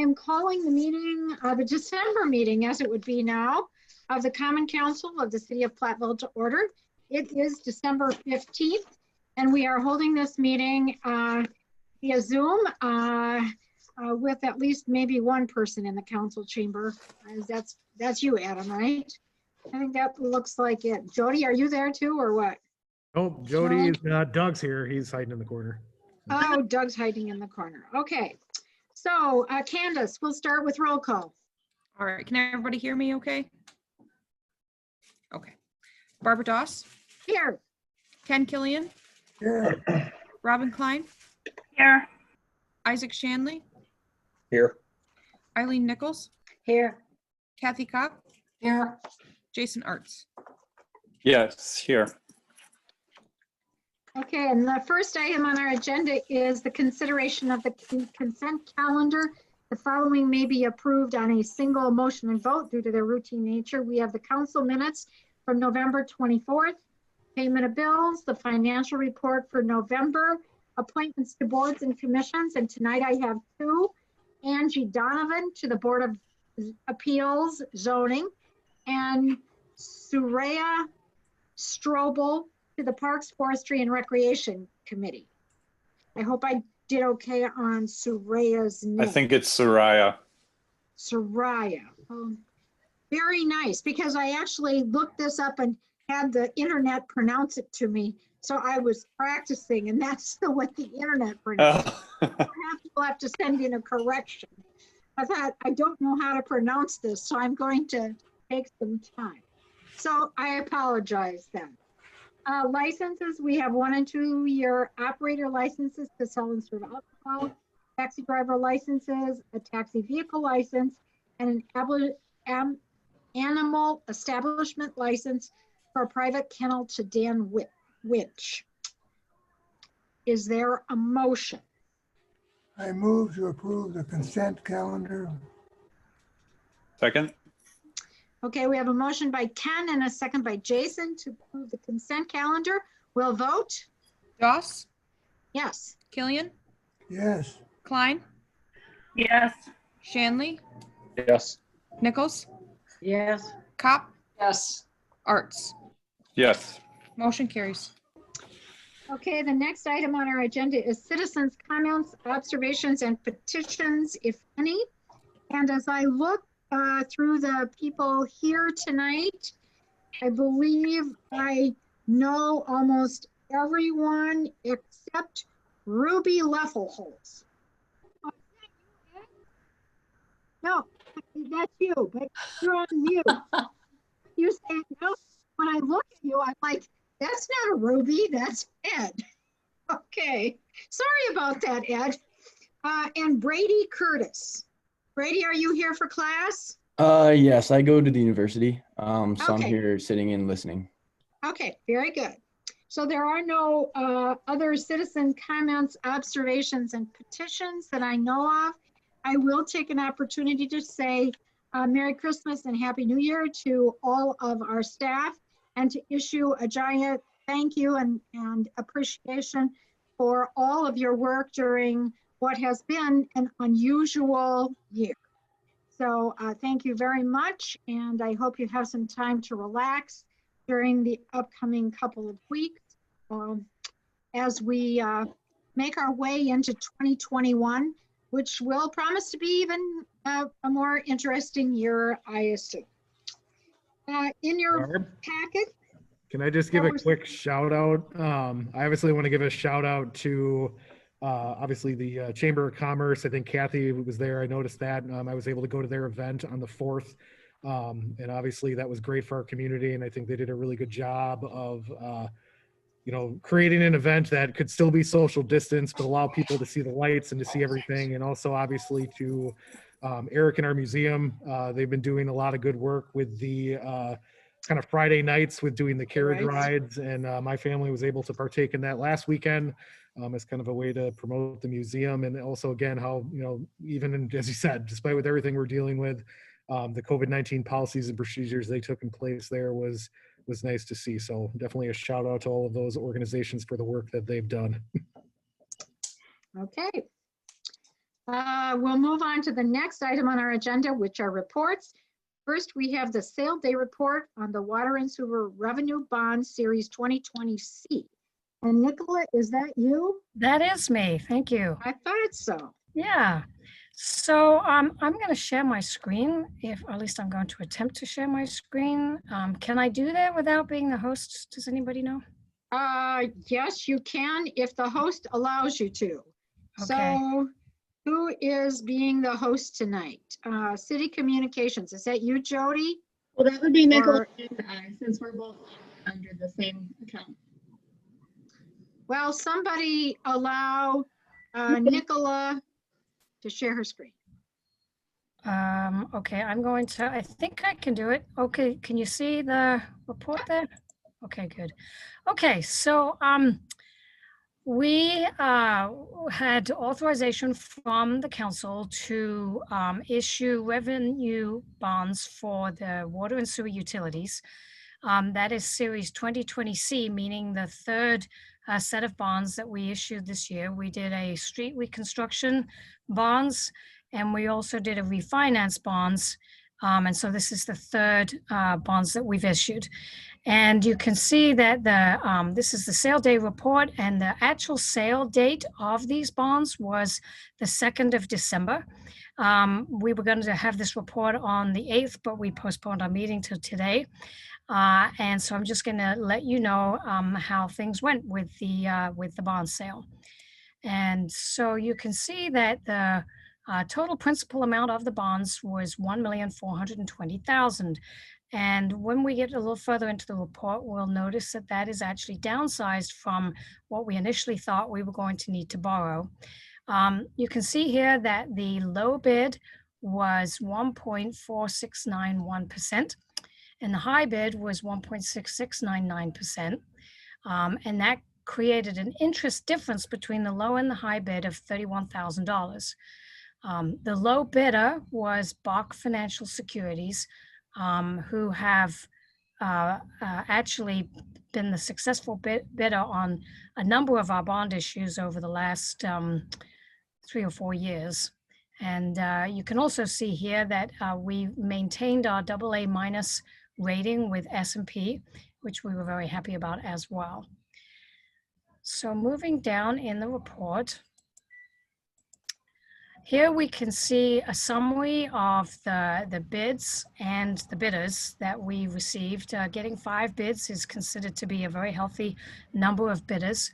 am calling the meeting, the December meeting, as it would be now, of the Common Council of the City of Platteville to order. It is December 15th, and we are holding this meeting via Zoom with at least maybe one person in the council chamber. That's you, Adam, right? I think that looks like it. Jody, are you there too, or what? Oh, Jody is not. Doug's here. He's hiding in the corner. Oh, Doug's hiding in the corner. Okay. So, Candace, we'll start with roll call. All right, can everybody hear me okay? Okay. Barbara Doss, Here. Ken Killian, Here. Robin Klein, Here. Isaac Shanley, Here. Eileen Nichols, Here. Kathy Kopp, Here. Jason Arts. Yes, here. Okay, and the first item on our agenda is the consideration of the consent calendar. The following may be approved on a single motion and vote due to their routine nature. We have the council minutes from November 24th, payment of bills, the financial report for November, appointments to boards and commissions, and tonight I have two. Angie Donovan to the Board of Appeals Zoning, and Suraya Strobel to the Parks, Forestry, and Recreation Committee. I hope I did okay on Suraya's name. I think it's Soraya. Suraya. Very nice, because I actually looked this up and had the internet pronounce it to me. So I was practicing, and that's the way the internet pronounced it. Perhaps we'll have to send in a correction. I thought, I don't know how to pronounce this, so I'm going to take some time. So I apologize then. Licenses, we have 1 and 2 year operator licenses to sell and serve alcohol, taxi driver licenses, a taxi vehicle license, and an animal establishment license for a private kennel to Dan Witch. Is there a motion? I move to approve the consent calendar. Second? Okay, we have a motion by Ken and a second by Jason to approve the consent calendar. We'll vote. Doss, Yes. Killian, Yes. Klein, Yes. Shanley, Yes. Nichols, Yes. Kopp, Yes. Arts. Yes. Motion carries. Okay, the next item on our agenda is citizens' comments, observations, and petitions, if any. And as I look through the people here tonight, I believe I know almost everyone except Ruby Leffelholz. No, that's you, but you're on mute. You say no. When I look at you, I'm like, that's not a Ruby, that's Ed. Okay, sorry about that, Ed. And Brady Curtis. Brady, are you here for class? Yes, I go to the university. So I'm Okay. here sitting and listening. Okay, very good. So there are no other citizen comments, observations, and petitions that I know of. I will take an opportunity to say Merry Christmas and Happy New Year to all of our staff, and to issue a giant thank you and appreciation for all of your work during what has been an unusual year. So thank you very much, and I hope you have some time to relax during the upcoming couple of weeks as we make our way into 2021, which will promise to be even a more interesting year, I assume. In your Barb, packet. can I just give a quick shout out? I obviously want to give a shout out to obviously the Chamber of Commerce. I think Kathy was there. I noticed that. I was able to go to their event on the 4th. And obviously that was great for our community. And I think they did a really good job of, creating an event that could still be social distance, but allow people to see the lights and to see everything. And also obviously to Eric in our museum. They've been doing a lot of good work with the kind of Friday nights with doing the carriage rides. And my family was able to partake in that last weekend as kind of a way to promote the museum. And also, again, how, even as you said, despite with everything we're dealing with, the COVID-19 policies and procedures they took in place there was nice to see. So definitely a shout out to all of those organizations for the work that they've done. Okay. We'll move on to the next item on our agenda, which are reports. First, we have the sale day report on the Water and Sewer Revenue Bond Series 2020C. And Nicola, is that you? That is me. Thank you. I thought so. Yeah. So I'm going to share my screen, or at least I'm going to attempt to share my screen. Can I do that without being the host? Does anybody know? Yes, you can if the host allows you to. Okay. So who is being the host tonight? City Communications, is that you, Jody? Well, that would be Nicola Or- and I, since we're both under the same account. Well, somebody allow Nicola to share her screen. Okay, I'm going to, I think I can do it. Okay, can you see the report there? Okay, good. Okay, so we had authorization from the council to issue revenue bonds for the water and sewer utilities. That is Series 2020C, meaning the third set of bonds that we issued this year. We did a street reconstruction bonds, and we also did a refinance bonds. And so this is the third bonds that we've issued. And you can see that this is the sale day report, and the actual sale date of these bonds was the 2nd of December. We were going to have this report on the 8th, but we postponed our meeting till today. And so I'm just going to let you know how things went with the bond sale. And so you can see that the total principal amount of the bonds was $1,420,000. And when we get a little further into the report, we'll notice that that is actually downsized from what we initially thought we were going to need to borrow. You can see here that the low bid was 1.4691%, and the high bid was 1.6699%. And that created an interest difference between the low and the high bid of $31,000. The low bidder was Bach Financial Securities, who have actually been the successful bidder on a number of our bond issues over the last 3 or 4 years. And you can also see here that we maintained our AA- rating with S&P, which we were very happy about as well. So moving down in the report, here we can see a summary of the bids and the bidders that we received. Getting 5 bids is considered to be a very healthy number of bidders.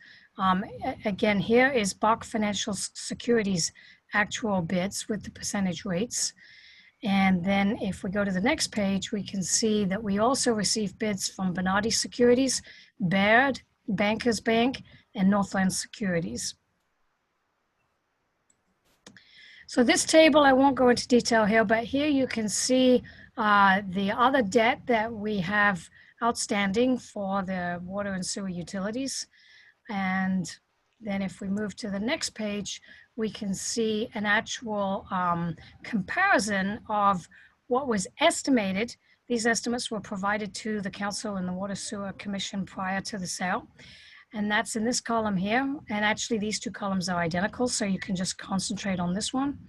Again, here is Bach Financial Securities' actual bids with the percentage rates. And then if we go to the next page, we can see that we also received bids from Bernardi Securities, Baird, Bankers Bank, and Northland Securities. So this table, I won't go into detail here, but here you can see the other debt that we have outstanding for the water and sewer utilities. And then if we move to the next page, we can see an actual comparison of what was estimated. These estimates were provided to the council and the Water Sewer Commission prior to the sale. And that's in this column here. And actually these 2 columns are identical, so you can just concentrate on this one.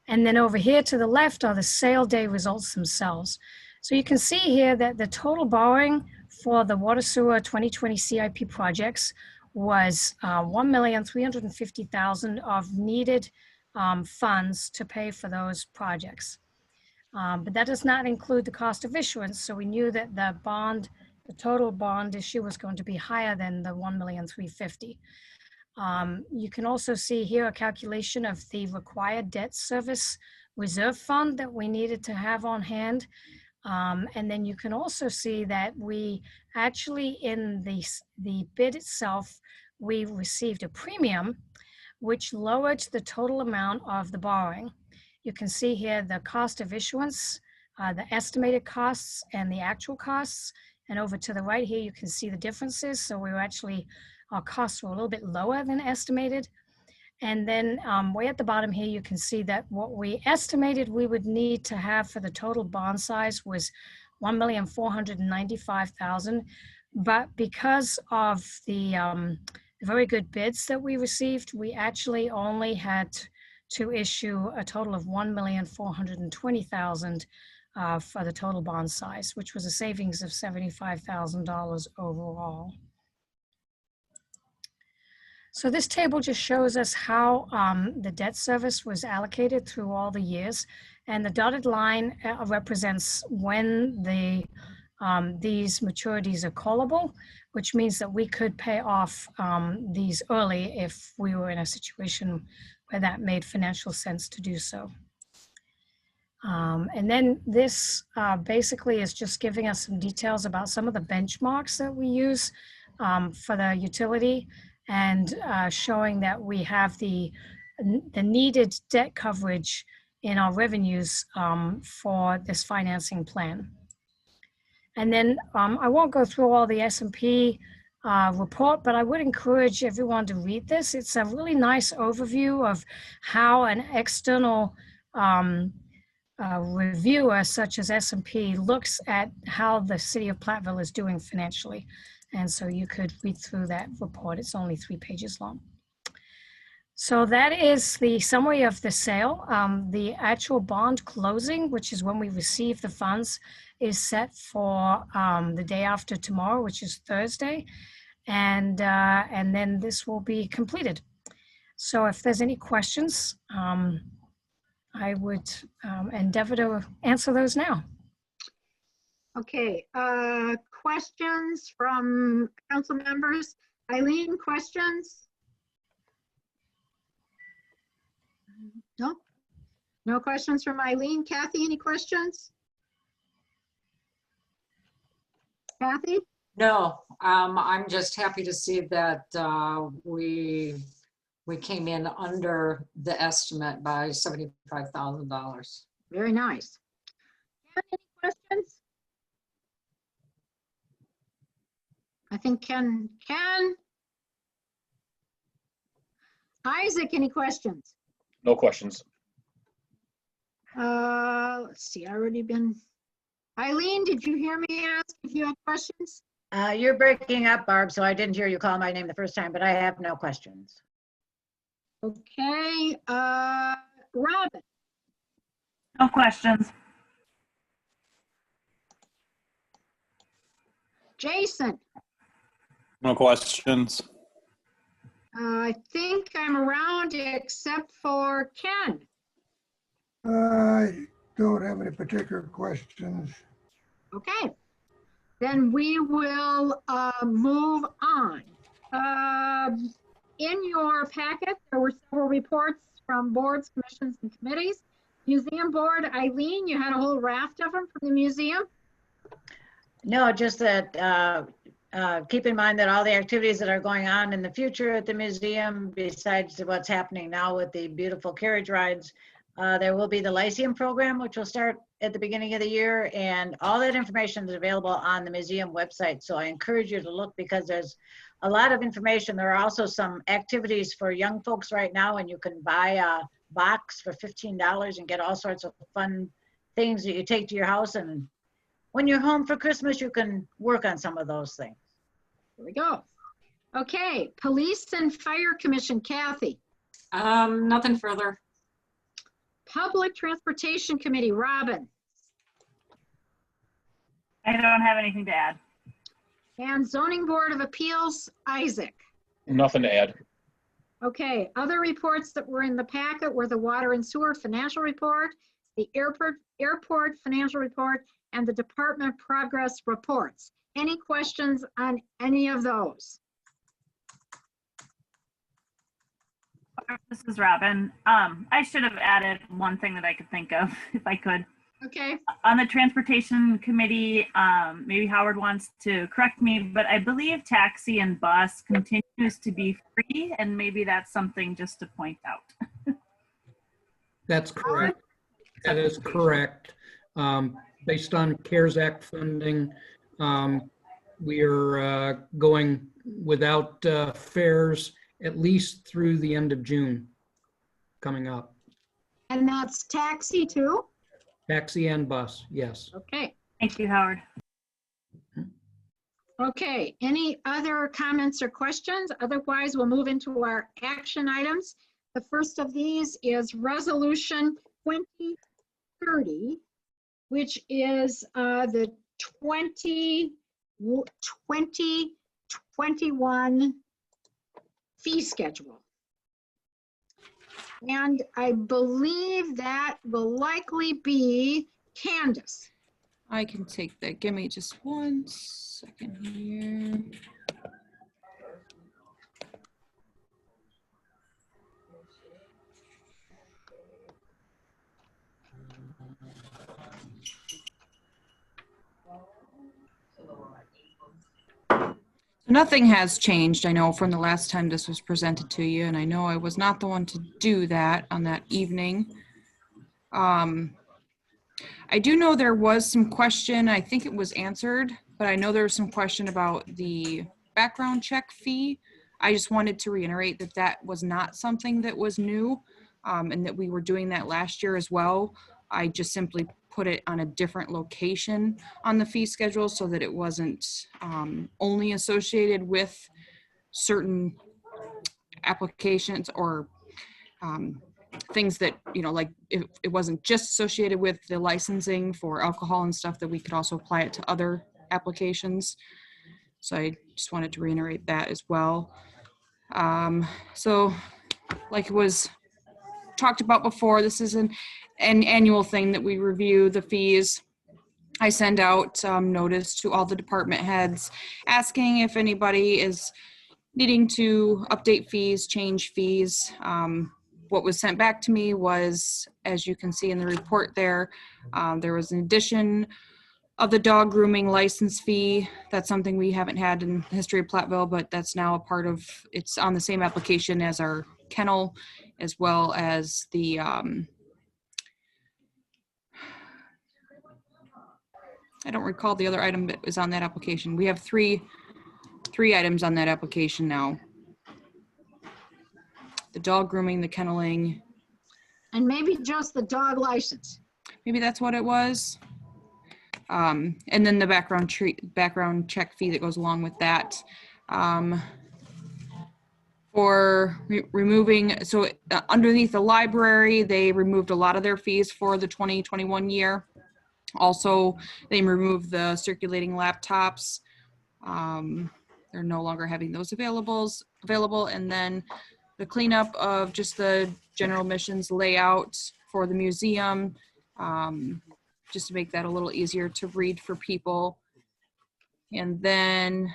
And then over here to the left are the sale day results themselves. So you can see here that the total borrowing for the Water Sewer 2020 CIP projects was $1,350,000 of needed funds to pay for those projects. But that does not include the cost of issuance. So we knew that the total bond issue was going to be higher than the $1,350,000. You can also see here a calculation of the required debt service reserve fund that we needed to have on hand. And then you can also see that we actually, in the bid itself, we received a premium, which lowered the total amount of the borrowing. You can see here the cost of issuance, the estimated costs, and the actual costs. And over to the right here, you can see the differences. So we were actually, our costs were a little bit lower than estimated. And then way at the bottom here, you can see that what we estimated we would need to have for the total bond size was $1,495,000. But because of the very good bids that we received, we actually only had to issue a total of $1,420,000 for the total bond size, which was a savings of $75,000 overall. So this table just shows us how the debt service was allocated through all the years. And the dotted line represents when these maturities are callable, which means that we could pay off these early if we were in a situation where that made financial sense to do so. And then this basically is just giving us some details about some of the benchmarks that we use for the utility, and showing that we have the needed debt coverage in our revenues for this financing plan. And then I won't go through all the S&P report, but I would encourage everyone to read this. It's a really nice overview of how an external reviewer such as S&P looks at how the city of Platteville is doing financially. And so you could read through that report. It's only 3 pages long. So that is the summary of the sale. The actual bond closing, which is when we receive the funds, is set for the day after tomorrow, which is Thursday. And then this will be completed. So if there's any questions, I would endeavor to answer those now. Okay, questions from council members? Eileen, questions? No? No questions from Eileen. Kathy, any questions? Kathy? No, I'm just happy to see that we came in under the estimate by $75,000. Very nice. Ken, any questions? I think Ken. Isaac, any questions? No questions. Let's see, I already been. Eileen, did you hear me ask if you had questions? You're breaking up, Barb, so I didn't hear you call my name the first time, but I have no questions. Okay, Robin, No questions. Jason, No questions. I think I'm around except for Ken. I don't have any particular questions. Okay, then we will move on. In your packet, there were several reports from boards, commissions, and committees. Museum Board, Eileen, you had a whole raft of them from the museum. No, just that keep in mind that all the activities that are going on in the future at the museum, besides what's happening now with the beautiful carriage rides, there will be the Leasing program, which will start at the beginning of the year, and all that information is available on the museum website. So I encourage you to look, because there's a lot of information. There are also some activities for young folks right now, and you can buy a box for $15 and get all sorts of fun things that you take to your house, and when you're home for Christmas, you can work on some of those things. Here we go. Okay, Police and Fire Commission, Kathy. Nothing further. Public Transportation Committee, Robin. I don't have anything to add. And Zoning Board of Appeals, Isaac. Nothing to add. Okay, other reports that were in the packet were the Water and Sewer Financial Report, the Airport Financial Report, and the Department Progress Reports. Any questions on any of those? This is Robin. I should have added one thing that I could think of, if I could. Okay. On the Transportation Committee, maybe Howard wants to correct me, but I believe taxi and bus continues to be free, and maybe that's something just to point out. That's correct. That is correct. Based on CARES Act funding, we are going without fares at least through the end of June coming up. And that's taxi too? Taxi and bus, yes. Okay. Thank you, Howard. Okay, any other comments or questions? Otherwise, we'll move into our action items. The first of these is Resolution 2030, which is the 2021 fee schedule. And I believe that will likely be Candace. I can take that. Give me just 1 second here. Nothing has changed, I know, from the last time this was presented to you, and I know I was not the one to do that on that evening. I do know there was some question, I think it was answered, but I know there was some question about the background check fee. I just wanted to reiterate that that was not something that was new, and that we were doing that last year as well. I just simply put it on a different location on the fee schedule so that it wasn't only associated with certain applications or things that, you know, like it wasn't just associated with the licensing for alcohol and stuff, that we could also apply it to other applications. So I just wanted to reiterate that as well. So like it was talked about before, this is an annual thing that we review the fees. I send out notice to all the department heads asking if anybody is needing to update fees, change fees. What was sent back to me was, as you can see in the report there was an addition of the dog grooming license fee. That's something we haven't had in the history of Platteville, but that's now a part of, it's on the same application as our kennel, as well as the I don't recall the other item that was on that application. We have three items on that application now. The dog grooming, the kenneling. And maybe just the dog license. Maybe that's what it was. And then the background check fee that goes along with that. For removing, so underneath the library, they removed a lot of their fees for the 2021 year. Also, they removed the circulating laptops. They're no longer having those available. And then the cleanup of just the general admissions layout for the museum, just to make that a little easier to read for people. And then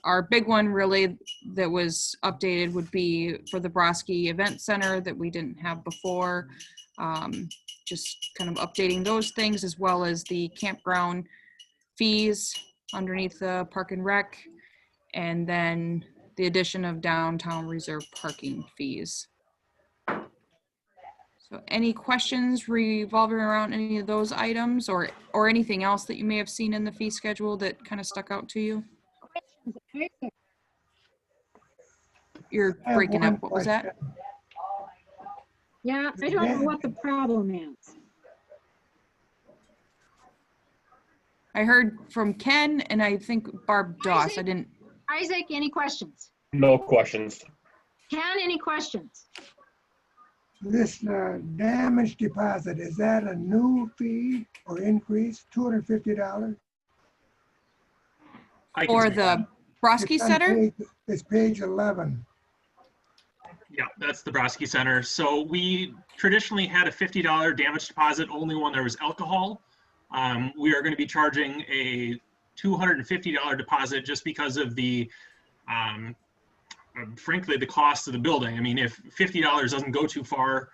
our big one really that was updated would be for the Broski Event Center that we didn't have before. Just kind of updating those things, as well as the campground fees underneath the Park and Rec, and then the addition of downtown reserve parking fees. So any questions revolving around any of those items, or anything else that you may have seen in the fee schedule that kind of stuck out to you? You're breaking up. What was that? Yeah, I don't know what the problem is. I heard from Ken and I think Barb Doss. Isaac, any questions? No questions. Ken, any questions? This damage deposit, is that a new fee or increase, $250? Or the Broski Center? It's page 11. Yeah, that's the Broski Center. So we traditionally had a $50 damage deposit only when there was alcohol. We are going to be charging a $250 deposit just because of the, frankly, the cost of the building. I mean, if $50 doesn't go too far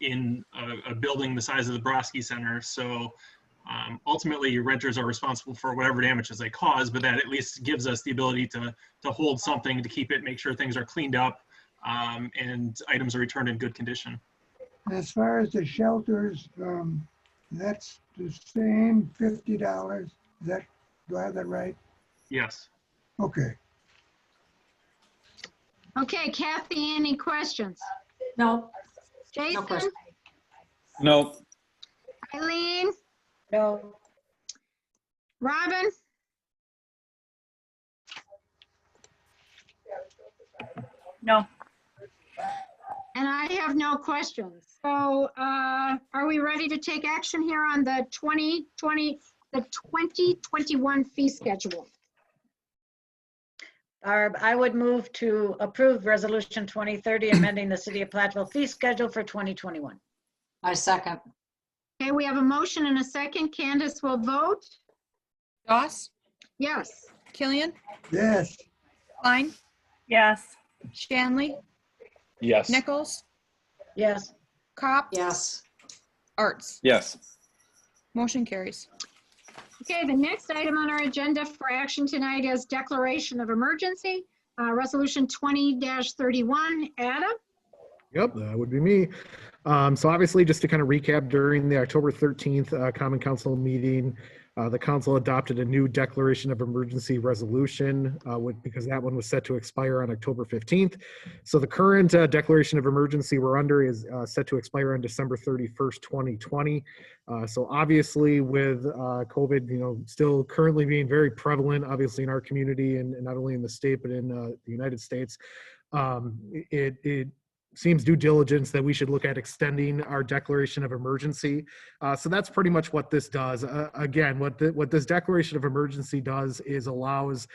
in a building the size of the Broski Center. So ultimately, your renters are responsible for whatever damages they cause, but that at least gives us the ability to hold something, to keep it, make sure things are cleaned up, and items are returned in good condition. As far as the shelters, that's the same $50. Do I have that right? Yes. Okay. Okay, Kathy, any questions? No. Jason? No question. No. Eileen? No. Robin? No. And I have no questions. So are we ready to take action here on the 2021 fee schedule? Barb, I would move to approve Resolution 2030, amending the City of Platteville fee schedule for 2021. I second. Okay, we have a motion and a second. Candace will vote. Doss, Yes. Killian, Yes. Klein, Yes. Shanley, Yes. Nichols, Yes. Cop, Yes. Arts. Yes. Motion carries. Okay, the next item on our agenda for action tonight is declaration of emergency, Resolution 20-31. Adam? Yep, that would be me. So obviously, just to kind of recap, during the October 13th Common Council meeting, the council adopted a new declaration of emergency resolution because that one was set to expire on October 15th. So the current declaration of emergency we're under is set to expire on December 31st, 2020. So obviously with COVID, still currently being very prevalent, obviously in our community and not only in the state, but in the United States, it seems due diligence that we should look at extending our declaration of emergency. So that's pretty much what this does. Again, what this declaration of emergency does is allows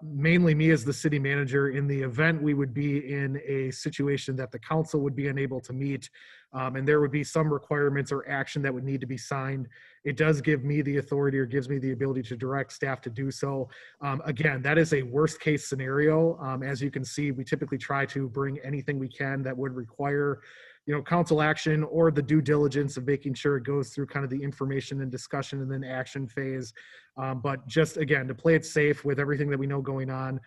mainly me as the city manager, in the event we would be in a situation that the council would be unable to meet, and there would be some requirements or action that would need to be signed. It does give me the authority, or gives me the ability, to direct staff to do so. Again, that is a worst case scenario. As you can see, we typically try to bring anything we can that would require council action, or the due diligence of making sure it goes through kind of the information and discussion and then action phase. But just again, to play it safe with everything that we know going on,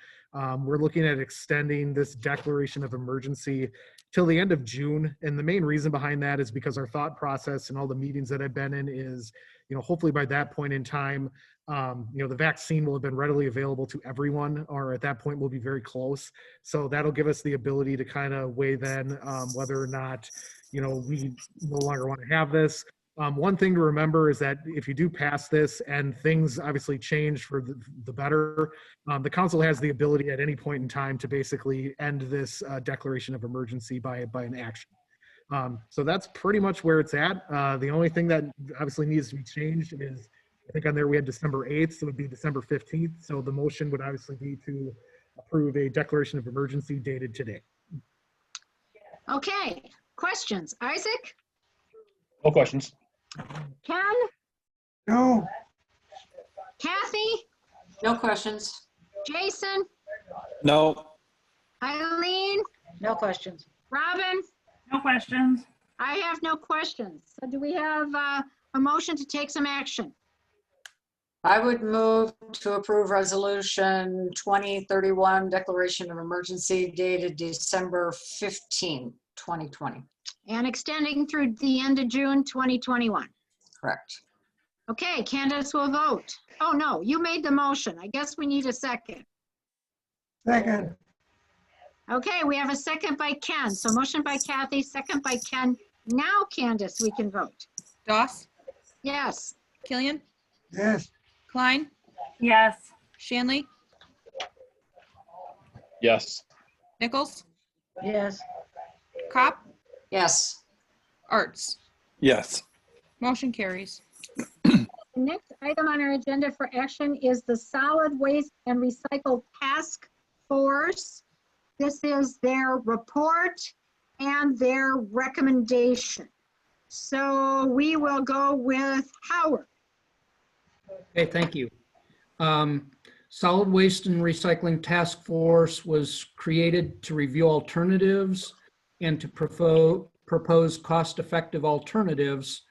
we're looking at extending this declaration of emergency till the end of June. And the main reason behind that is because our thought process and all the meetings that I've been in is, hopefully by that point in time, the vaccine will have been readily available to everyone, or at that point we'll be very close. So that'll give us the ability to kind of weigh then whether or not, we no longer want to have this. One thing to remember is that if you do pass this and things obviously change for the better, the council has the ability at any point in time to basically end this declaration of emergency by an action. So that's pretty much where it's at. The only thing that obviously needs to be changed is, I think on there we had December 8th, so it would be December 15th. So the motion would obviously be to approve a declaration of emergency dated today. Okay, questions? Isaac? No questions. Ken? No. Kathy? No questions. Jason? No. Eileen? No questions. Robin? No questions. I have no questions. So do we have a motion to take some action? I would move to approve Resolution 2031, Declaration of Emergency dated December 15, 2020. And extending through the end of June 2021. Correct. Okay, Candace will vote. Oh, no, you made the motion. I guess we need a second. Second. Okay, we have a second by Ken. So motion by Kathy, second by Ken. Now, Candace, we can vote. Doss, Yes. Killian, Yes. Klein, Yes. Shanley, Yes. Nichols, Yes. Cop, Yes. Arts. Yes. Motion carries. The next item on our agenda for action is the Solid Waste and Recycle Task Force. This is their report and their recommendation. So we will go with Howard. Okay, thank you. Solid Waste and Recycling Task Force was created to review alternatives and to propose cost-effective alternatives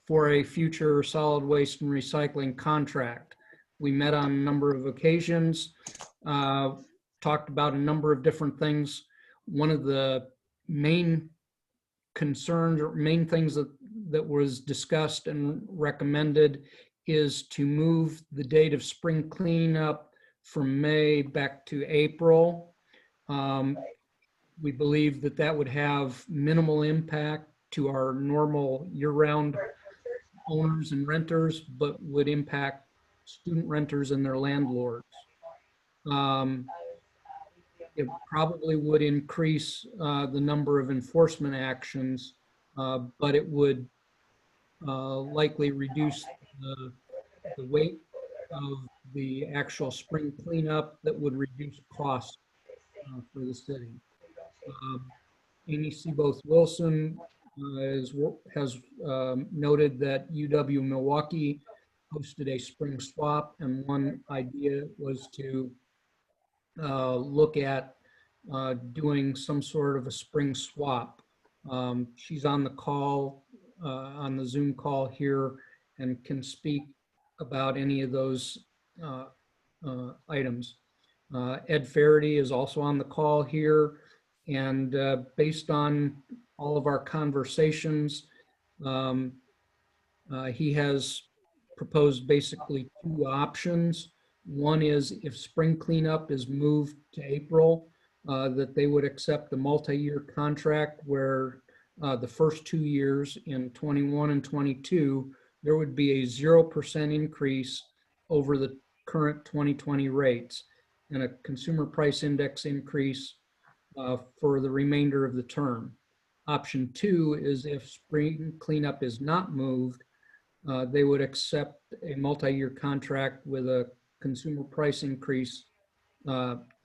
for a future solid waste and recycling contract. We met on a number of occasions, talked about a number of different things. One of the main concerns or main things that was discussed and recommended is to move the date of spring cleanup from May back to April. We believe that that would have minimal impact to our normal year-round owners and renters, but would impact student renters and their landlords. it probably would increase the number of enforcement actions, but it would likely reduce the weight of the actual spring cleanup that would reduce costs for the city. Amy Seaboth Wilson has noted that UW Milwaukee hosted a spring swap, and one idea was to look at doing some sort of a spring swap. She's on the call, on the Zoom call here, and can speak about any of those items. Ed Faraday is also on the call here, and based on all of our conversations, he has proposed basically two options. One is if spring cleanup is moved to April, that they would accept a multi-year contract where the first 2 years in 21 and 22, there would be a 0% increase over the current 2020 rates and a consumer price index increase for the remainder of the term. Option two is if spring cleanup is not moved, they would accept a multi-year contract with a consumer price increase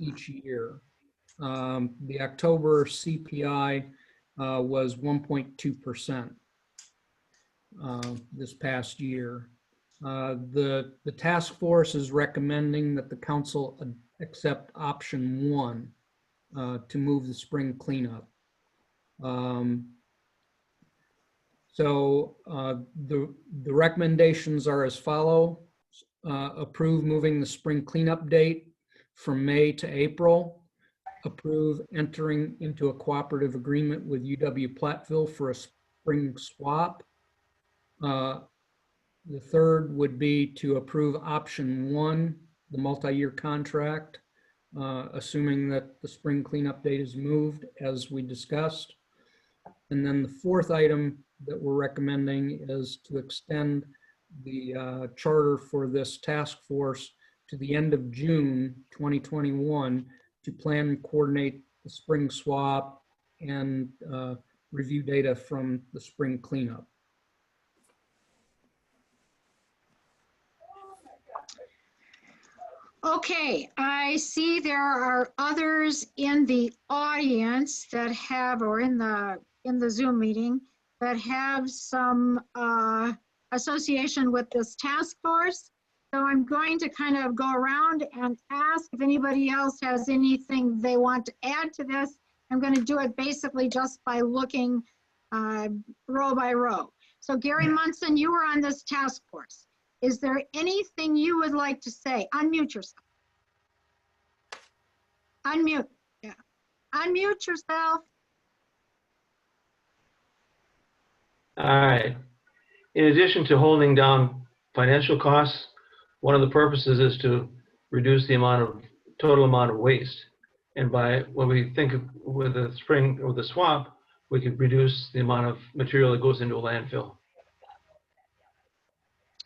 each year. The October CPI was 1.2% this past year. The task force is recommending that the council accept option one to move the spring cleanup. So the recommendations are as follow. Approve moving the spring cleanup date from May to April. Approve entering into a cooperative agreement with UW Platteville for a spring swap. The third would be to approve option one, the multi-year contract, assuming that the spring cleanup date is moved as we discussed. And then the fourth item that we're recommending is to extend the charter for this task force to the end of June 2021 to plan and coordinate the spring swap and review data from the spring cleanup. Okay, I see there are others in the audience that have, or in the Zoom meeting, that have some association with this task force. So I'm going to kind of go around and ask if anybody else has anything they want to add to this. I'm going to do it basically just by looking row by row. So Gary Munson, you were on this task force. Is there anything you would like to say? Unmute yourself. Unmute, yeah. Unmute yourself. All right. In addition to holding down financial costs, one of the purposes is to reduce the total amount of waste. And by when we think of with the spring or the swap, we could reduce the amount of material that goes into a landfill.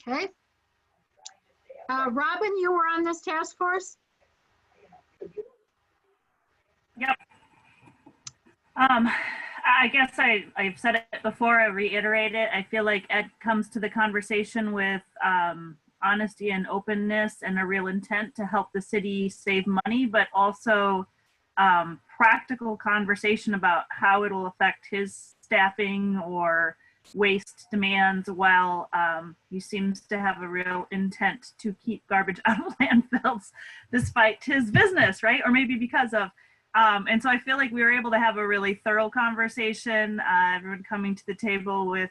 Okay. Robin, you were on this task force? Yep. I guess I've said it before, I reiterate it. I feel like Ed comes to the conversation with honesty and openness and a real intent to help the city save money, but also practical conversation about how it'll affect his staffing or waste demands, while he seems to have a real intent to keep garbage out of landfills despite his business, right? Or maybe because of. And so I feel like we were able to have a really thorough conversation, everyone coming to the table with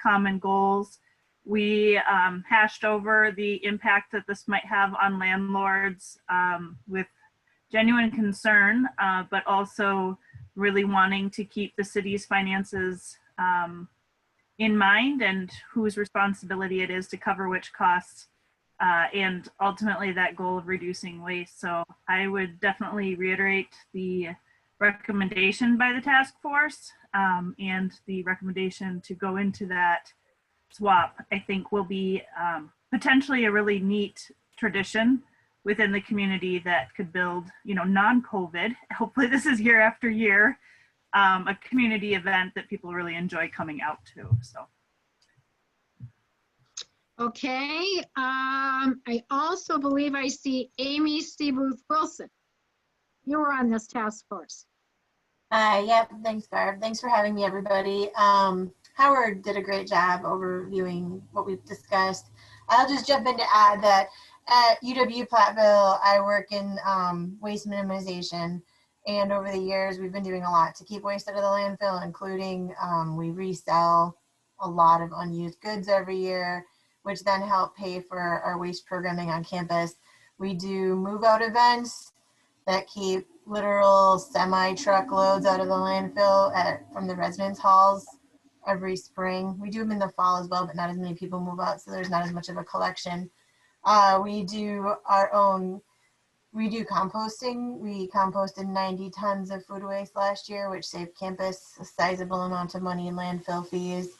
common goals. We hashed over the impact that this might have on landlords with genuine concern, but also really wanting to keep the city's finances in mind and whose responsibility it is to cover which costs, and ultimately that goal of reducing waste. So I would definitely reiterate the recommendation by the task force, and the recommendation to go into that swap, I think will be potentially a really neat tradition within the community that could build, you know, non-COVID, hopefully this is year after year, a community event that people really enjoy coming out to, so. Okay, I also believe I see Amy Seabooth Wilson. You were on this task force. Yep, thanks, Barb. Thanks for having me, everybody. Howard did a great job overviewing what we've discussed. I'll just jump in to add that at UW Platteville, I work in waste minimization. And over the years, we've been doing a lot to keep waste out of the landfill, including we resell a lot of unused goods every year, which then help pay for our waste programming on campus. We do move out events that keep literal semi-truck loads out of the landfill from the residence halls every spring. We do them in the fall as well, but not as many people move out, so there's not as much of a collection. We do composting. We composted 90 tons of food waste last year, which saved campus a sizable amount of money in landfill fees.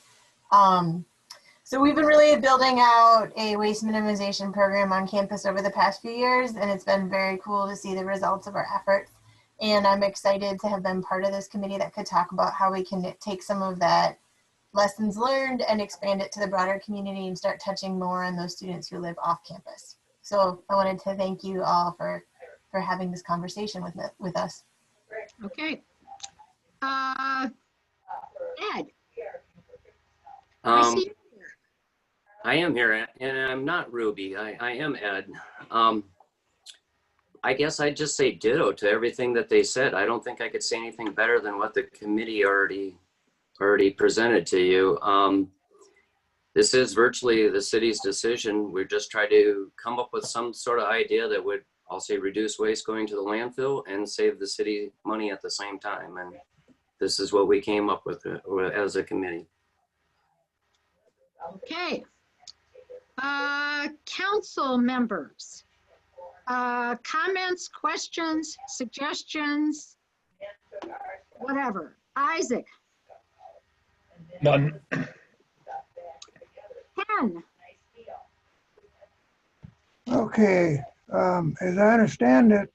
So we've been really building out a waste minimization program on campus over the past few years, and it's been very cool to see the results of our efforts. And I'm excited to have been part of this committee that could talk about how we can take some of that lessons learned and expand it to the broader community and start touching more on those students who live off campus. So I wanted to thank you all for having this conversation with us. Okay. Ed. I am here, and I'm not Ruby. I am Ed. I guess I'd just say ditto to everything that they said. I don't think I could say anything better than what the committee already presented to you. This is virtually the city's decision. We're just trying to come up with some sort of idea that would, I'll say, reduce waste going to the landfill and save the city money at the same time. And this is what we came up with as a committee. Okay. Council members, comments, questions, suggestions, whatever. Isaac. None. Ken. Okay, as I understand it,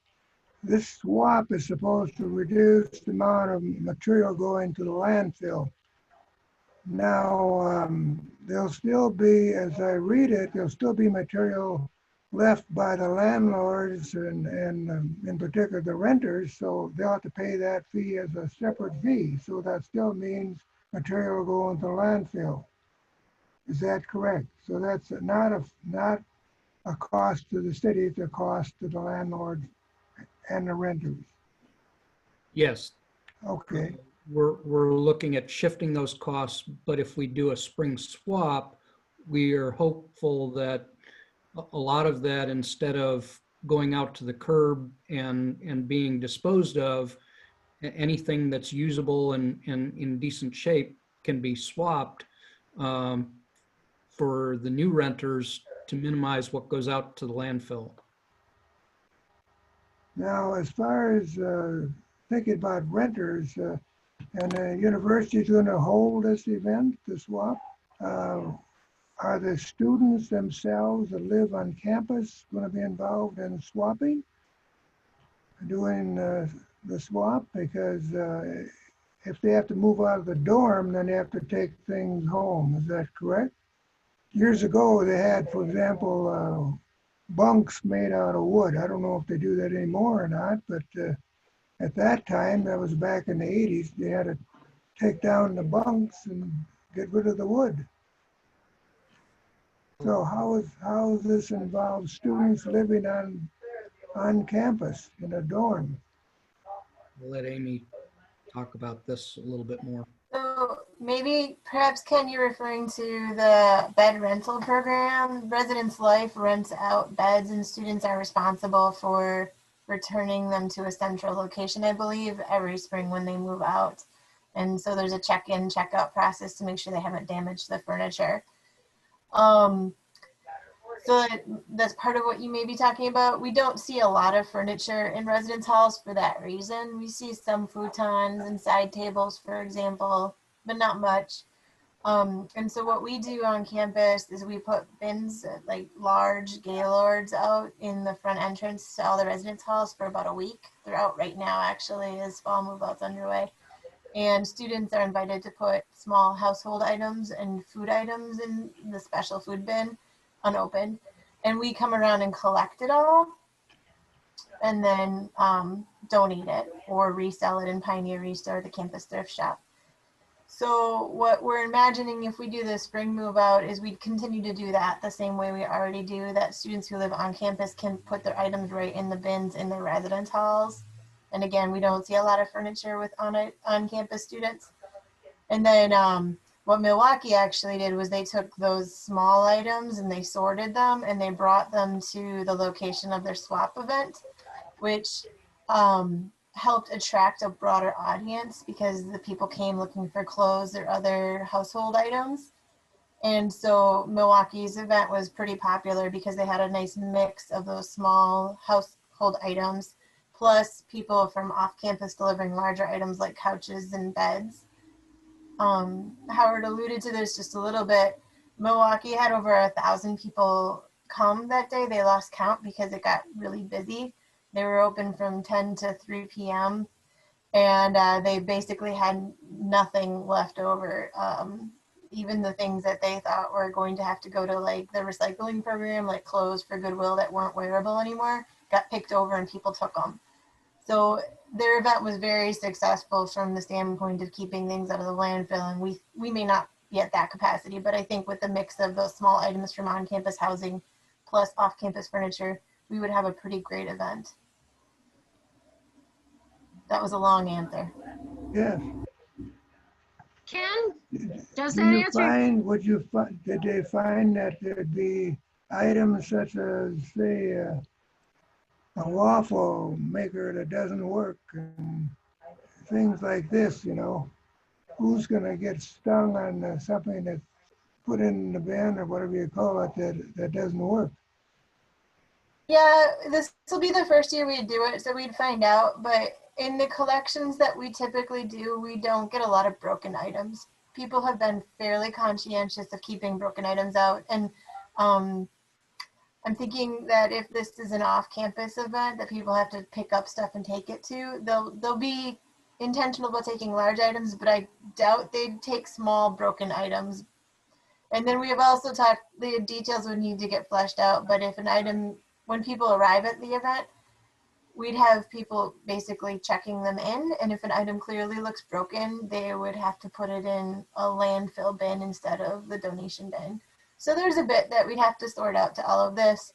this swap is supposed to reduce the amount of material going to the landfill. Now, there'll still be, as I read it, there'll still be material left by the landlords and in particular the renters, so they'll have to pay that fee as a separate fee. So that still means material going to landfill. Is that correct? So that's not a cost to the city, it's a cost to the landlord and the renters. Yes. Okay. We're looking at shifting those costs, but if we do a spring swap, we are hopeful that a lot of that, instead of going out to the curb and being disposed of, anything that's usable and in decent shape can be swapped for the new renters to minimize what goes out to the landfill. Now, as far as thinking about renters, and the university is going to hold this event, the swap, are the students themselves that live on campus going to be involved in swapping, doing the swap? Because if they have to move out of the dorm, then they have to take things home. Is that correct? Years ago, they had, for example, bunks made out of wood. I don't know if they do that anymore or not, but at that time, that was back in the 80s, they had to take down the bunks and get rid of the wood. So how does this involve students living on campus in a dorm? We'll let Amy talk about this a little bit more. So maybe, perhaps, Ken, you're referring to the bed rental program. Residence Life rents out beds and students are responsible for returning them to a central location, I believe, every spring when they move out. And so there's a check-in, check-out process to make sure they haven't damaged the furniture. So that's part of what you may be talking about. We don't see a lot of furniture in residence halls for that reason. We see some futons and side tables, for example, but not much. And so what we do on campus is we put bins, like large gaylords, out in the front entrance to all the residence halls for about a week. They're out right now, actually, as fall move-out's underway. And students are invited to put small household items and food items in the special food bin, unopened. And we come around and collect it all and then donate it or resell it in Pioneer Restore, the campus thrift shop. So what we're imagining if we do the spring move out is we'd continue to do that the same way we already do, that students who live on campus can put their items right in the bins in their residence halls. And again, we don't see a lot of furniture with on-campus students. And then what Milwaukee actually did was they took those small items and they sorted them and they brought them to the location of their swap event, which helped attract a broader audience because the people came looking for clothes or other household items. And so Milwaukee's event was pretty popular because they had a nice mix of those small household items, plus people from off campus delivering larger items like couches and beds. Howard alluded to this just a little bit. Milwaukee had over 1,000 people come that day. They lost count because it got really busy. They were open from 10 to 3 p.m. and they basically had nothing left over. Even the things that they thought were going to have to go to like the recycling program, like clothes for Goodwill that weren't wearable anymore, got picked over and people took them. So their event was very successful from the standpoint of keeping things out of the landfill. And we may not be at that capacity, but I think with the mix of those small items from on-campus housing plus off-campus furniture, we would have a pretty great event. That was a long answer. Yes. Ken, does that answer? Did they find that there'd be items such as, say, a waffle maker that doesn't work and things like this, you know? Who's going to get stung on something that's put in the bin or whatever you call it that doesn't work? Yeah, this will be the first year we'd do it, so we'd find out. But in the collections that we typically do, we don't get a lot of broken items. People have been fairly conscientious of keeping broken items out. And I'm thinking that if this is an off-campus event that people have to pick up stuff and take it to, they'll be intentional about taking large items, but I doubt they'd take small broken items. And then we have also talked, the details would need to get fleshed out, but if an item, when people arrive at the event, we'd have people basically checking them in, and if an item clearly looks broken, they would have to put it in a landfill bin instead of the donation bin. So there's a bit that we'd have to sort out to all of this,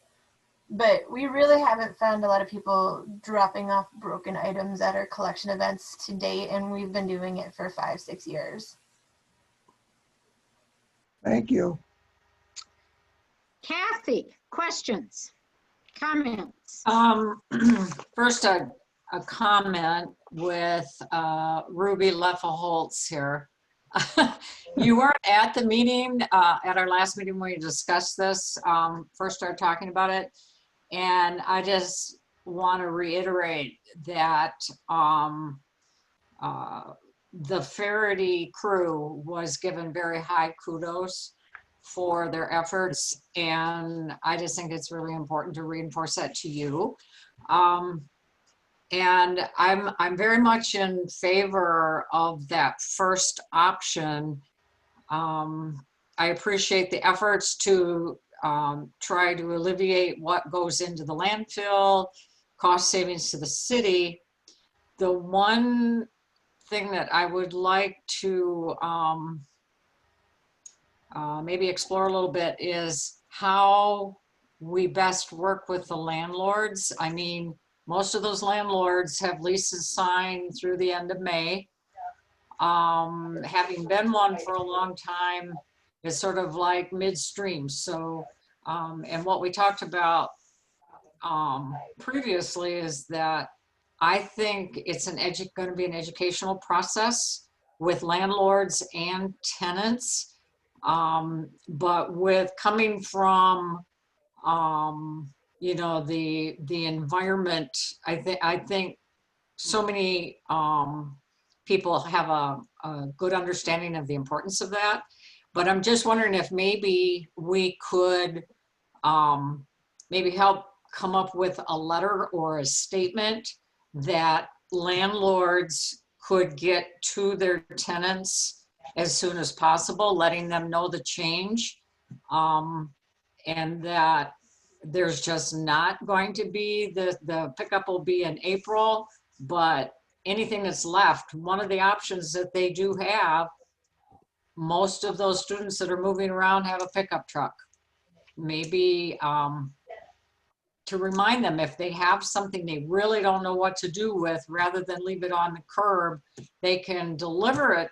but we really haven't found a lot of people dropping off broken items at our collection events to date, and we've been doing it for 5-6 years. Thank you. Kathy, questions, comments? First, a comment with Ruby Leffelholtz here. You weren't at the meeting, at our last meeting when we discussed this, first started talking about it. And I just want to reiterate that the Faraday crew was given very high kudos for their efforts. And I just think it's really important to reinforce that to you. And I'm very much in favor of that first option. I appreciate the efforts to try to alleviate what goes into the landfill, cost savings to the city. The one thing that I would like to maybe explore a little bit is how we best work with the landlords. I mean, most of those landlords have leases signed through the end of May. Having been one for a long time, it's sort of like midstream. So, and what we talked about previously is that I think it's going to be an educational process with landlords and tenants. But with coming from, you know, the environment, I think so many people have a good understanding of the importance of that. But I'm just wondering if maybe we could maybe help come up with a letter or a statement that landlords could get to their tenants as soon as possible, letting them know the change. And that there's just not going to be, the pickup will be in April, but anything that's left, one of the options that they do have, most of those students that are moving around have a pickup truck. Maybe to remind them if they have something they really don't know what to do with, rather than leave it on the curb, they can deliver it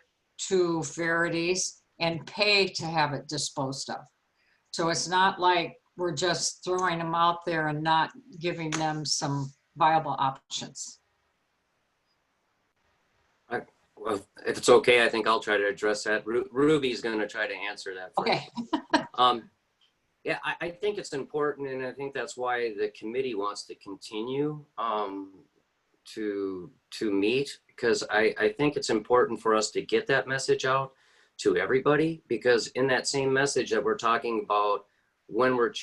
to Verity's and pay to have it disposed of. So it's not like we're just throwing them out there and not giving them some viable options. Well, if it's okay, I think I'll try to address that. Ruby's going to try to answer that first. Okay. Yeah, I think it's important, and I think that's why the committee wants to continue to meet, because I think it's important for us to get that message out to everybody, because in that same message that we're talking about when we're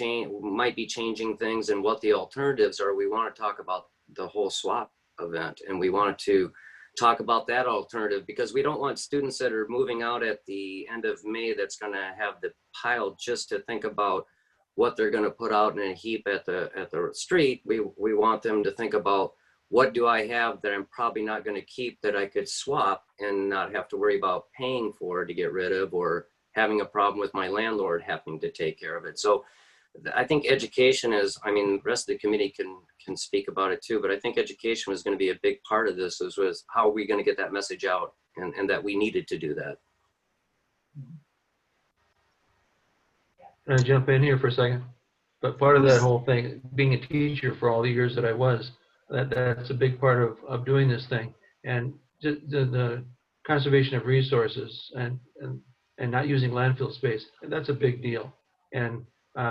might be changing things and what the alternatives are, we want to talk about the whole swap event, and we want to talk about that alternative, because we don't want students that are moving out at the end of May that's going to have the pile just to think about what they're going to put out in a heap at the street. We want them to think about, what do I have that I'm probably not going to keep that I could swap and not have to worry about paying for to get rid of, or having a problem with my landlord having to take care of it. So I think education is, I mean, the rest of the committee can speak about it too, but I think education was going to be a big part of this, was how are we going to get that message out, and that we needed to do that. Can I jump in here for a second? But part of that whole thing, being a teacher for all the years that I was, that's a big part of doing this thing. And the conservation of resources and not using landfill space, that's a big deal. And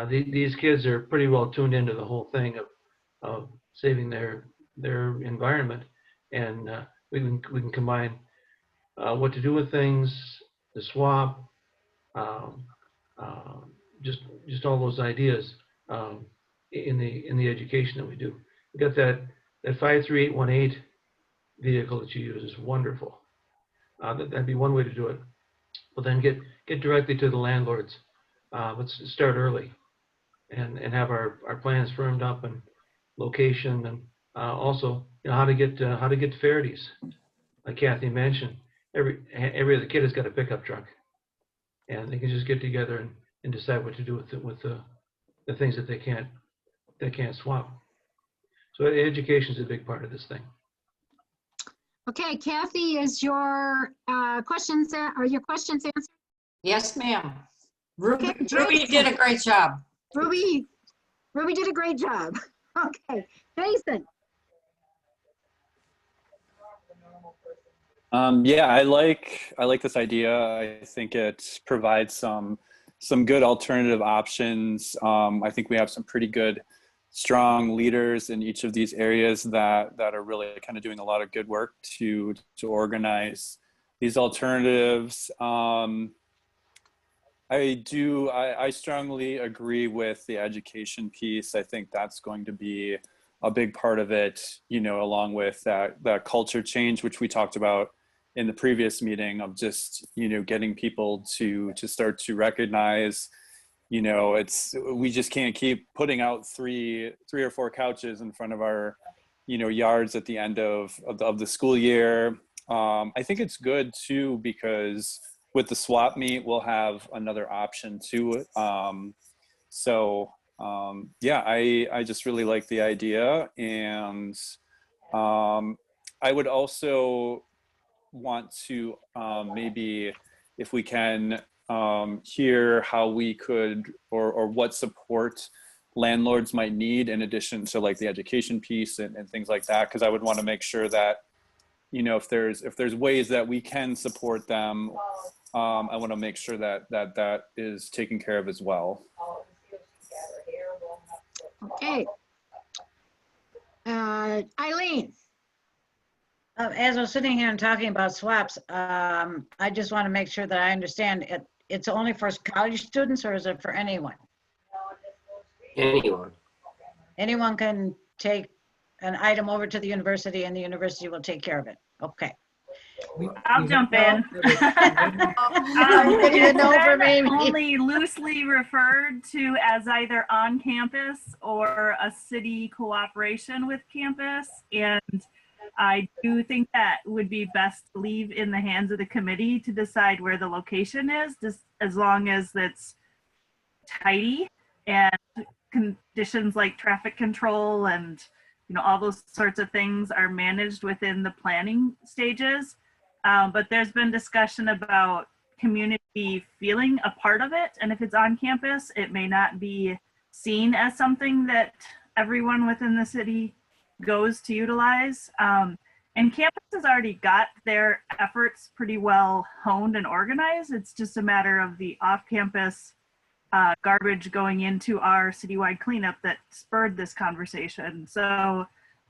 these kids are pretty well tuned into the whole thing of saving their environment. And we can combine what to do with things, the swap, just all those ideas in the education that we do. We got that 53818 vehicle that you use is wonderful. That'd be one way to do it. But then get directly to the landlords. Let's start early and have our plans firmed up, and location, and also, you know, how to get to Verity's. Like Kathy mentioned, every other kid has got a pickup truck, and they can just get together and decide what to do with the things that they can't swap. So education is a big part of this thing. Okay, Kathy, is your questions answered? Yes, ma'am. Ruby Okay, did a great job. Ruby did a great job. Okay, Jason. Yeah, I like this idea. I think it provides some good alternative options. I think we have some pretty good, strong leaders in each of these areas that are really kind of doing a lot of good work to organize these alternatives. I strongly agree with the education piece. I think that's going to be a big part of it, you know, along with that culture change, which we talked about in the previous meeting, of just, you know, getting people to start to recognize, you know, we just can't keep putting out three or four couches in front of our, you know, yards at the end of the school year. I think it's good too, because with the swap meet, we'll have another option to it. Yeah, I just really like the idea. And I would also want to maybe, if we can, hear how we could, or what support landlords might need in addition to like the education piece and things like that. Because I would want to make sure that, you know, if there's ways that we can support them, I want to make sure that is taken care of as well. Okay. Eileen. As I'm sitting here and talking about swaps, I just want to make sure that I understand it. it's only for college students, or is it for anyone? Anyone. Anyone can take an item over to the university and the university will take care of it. Okay. I'll jump in. You know, for me, only loosely referred to as either on campus or a city cooperation with campus. And I do think that would be best to leave in the hands of the committee to decide where the location is, just as long as it's tidy and conditions like traffic control and all those sorts of things are managed within the planning stages. But there's been discussion about community feeling a part of it. And if it's on campus, it may not be seen as something that everyone within the city goes to utilize. And campus has already got their efforts pretty well honed and organized. It's just a matter of the off-campus garbage going into our citywide cleanup that spurred this conversation. So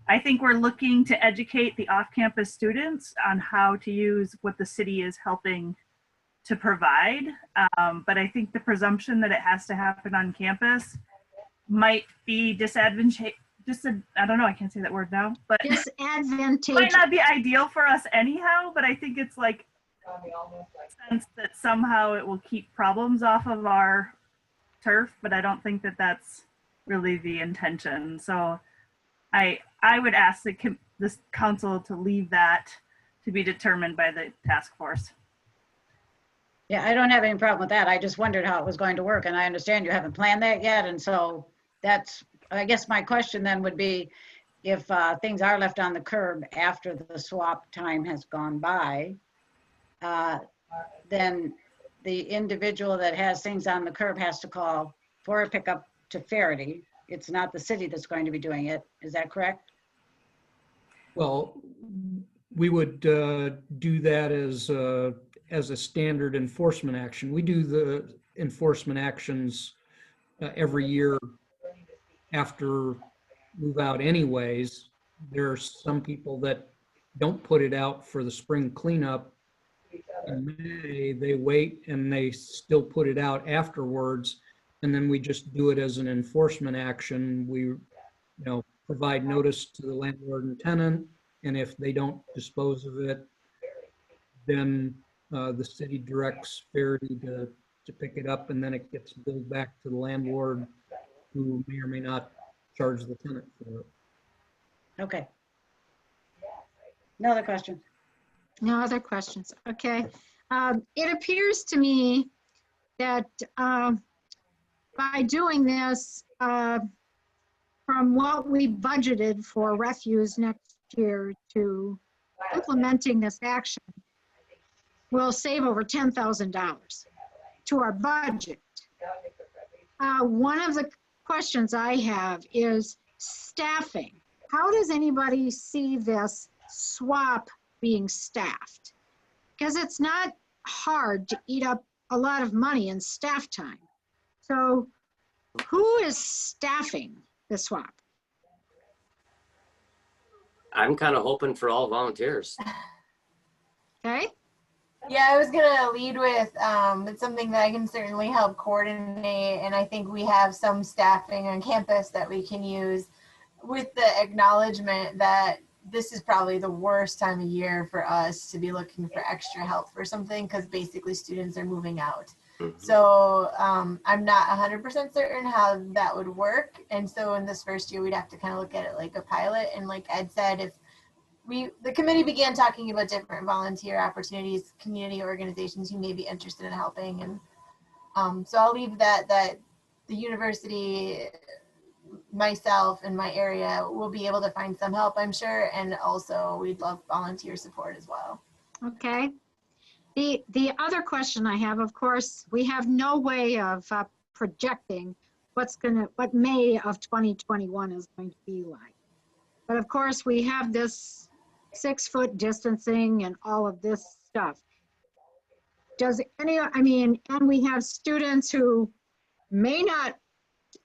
I think we're looking to educate the off-campus students on how to use what the city is helping to provide. But I think the presumption that it has to happen on campus might be disadvantageous. I don't know, I can't say that word now, but disadvantageous. Might not be ideal for us anyhow, but I think it's like sense that somehow it will keep problems off of our turf, but I don't think that that's really the intention. So I would ask this council to leave that to be determined by the task force. Yeah, I don't have any problem with that. I just wondered how it was going to work, and I understand you haven't planned that yet, and so that's, I guess my question then would be, if things are left on the curb after the swap time has gone by, then the individual that has things on the curb has to call for a pickup to Faraday. It's not the city that's going to be doing it. Is that correct? Well, we would do that as a standard enforcement action. We do the enforcement actions every year after move out anyways. There are some people that don't put it out for the spring cleanup in May. They wait and they still put it out afterwards. And then we just do it as an enforcement action. We, provide notice to the landlord and tenant. And if they don't dispose of it, then the city directs Faraday to pick it up, and then it gets billed back to the landlord, who may or may not charge the tenant for it. Okay. No other questions? No other questions. Okay. It appears to me that by doing this, from what we budgeted for refuse next year to implementing this action, we'll save over $10,000 to our budget. One of the questions I have is staffing. How does anybody see this swap being staffed? Because it's not hard to eat up a lot of money in staff time. So who is staffing the swap? I'm kind of hoping for all volunteers. Okay. Yeah, I was gonna lead with it's something that I can certainly help coordinate, and I think we have some staffing on campus that we can use, with the acknowledgement that this is probably the worst time of year for us to be looking for extra help for something, because basically students are moving out. So I'm not 100% certain how that would work, and so in this first year we'd have to kind of look at it like a pilot. And like Ed said, if the committee began talking about different volunteer opportunities, community organizations who may be interested in helping, and so I'll leave that the university, myself and my area will be able to find some help, I'm sure, and also we'd love volunteer support as well. Okay. The other question I have, of course, we have no way of projecting what May of 2021 is going to be like. But of course, we have this 6-foot distancing and all of this stuff. And we have students who may not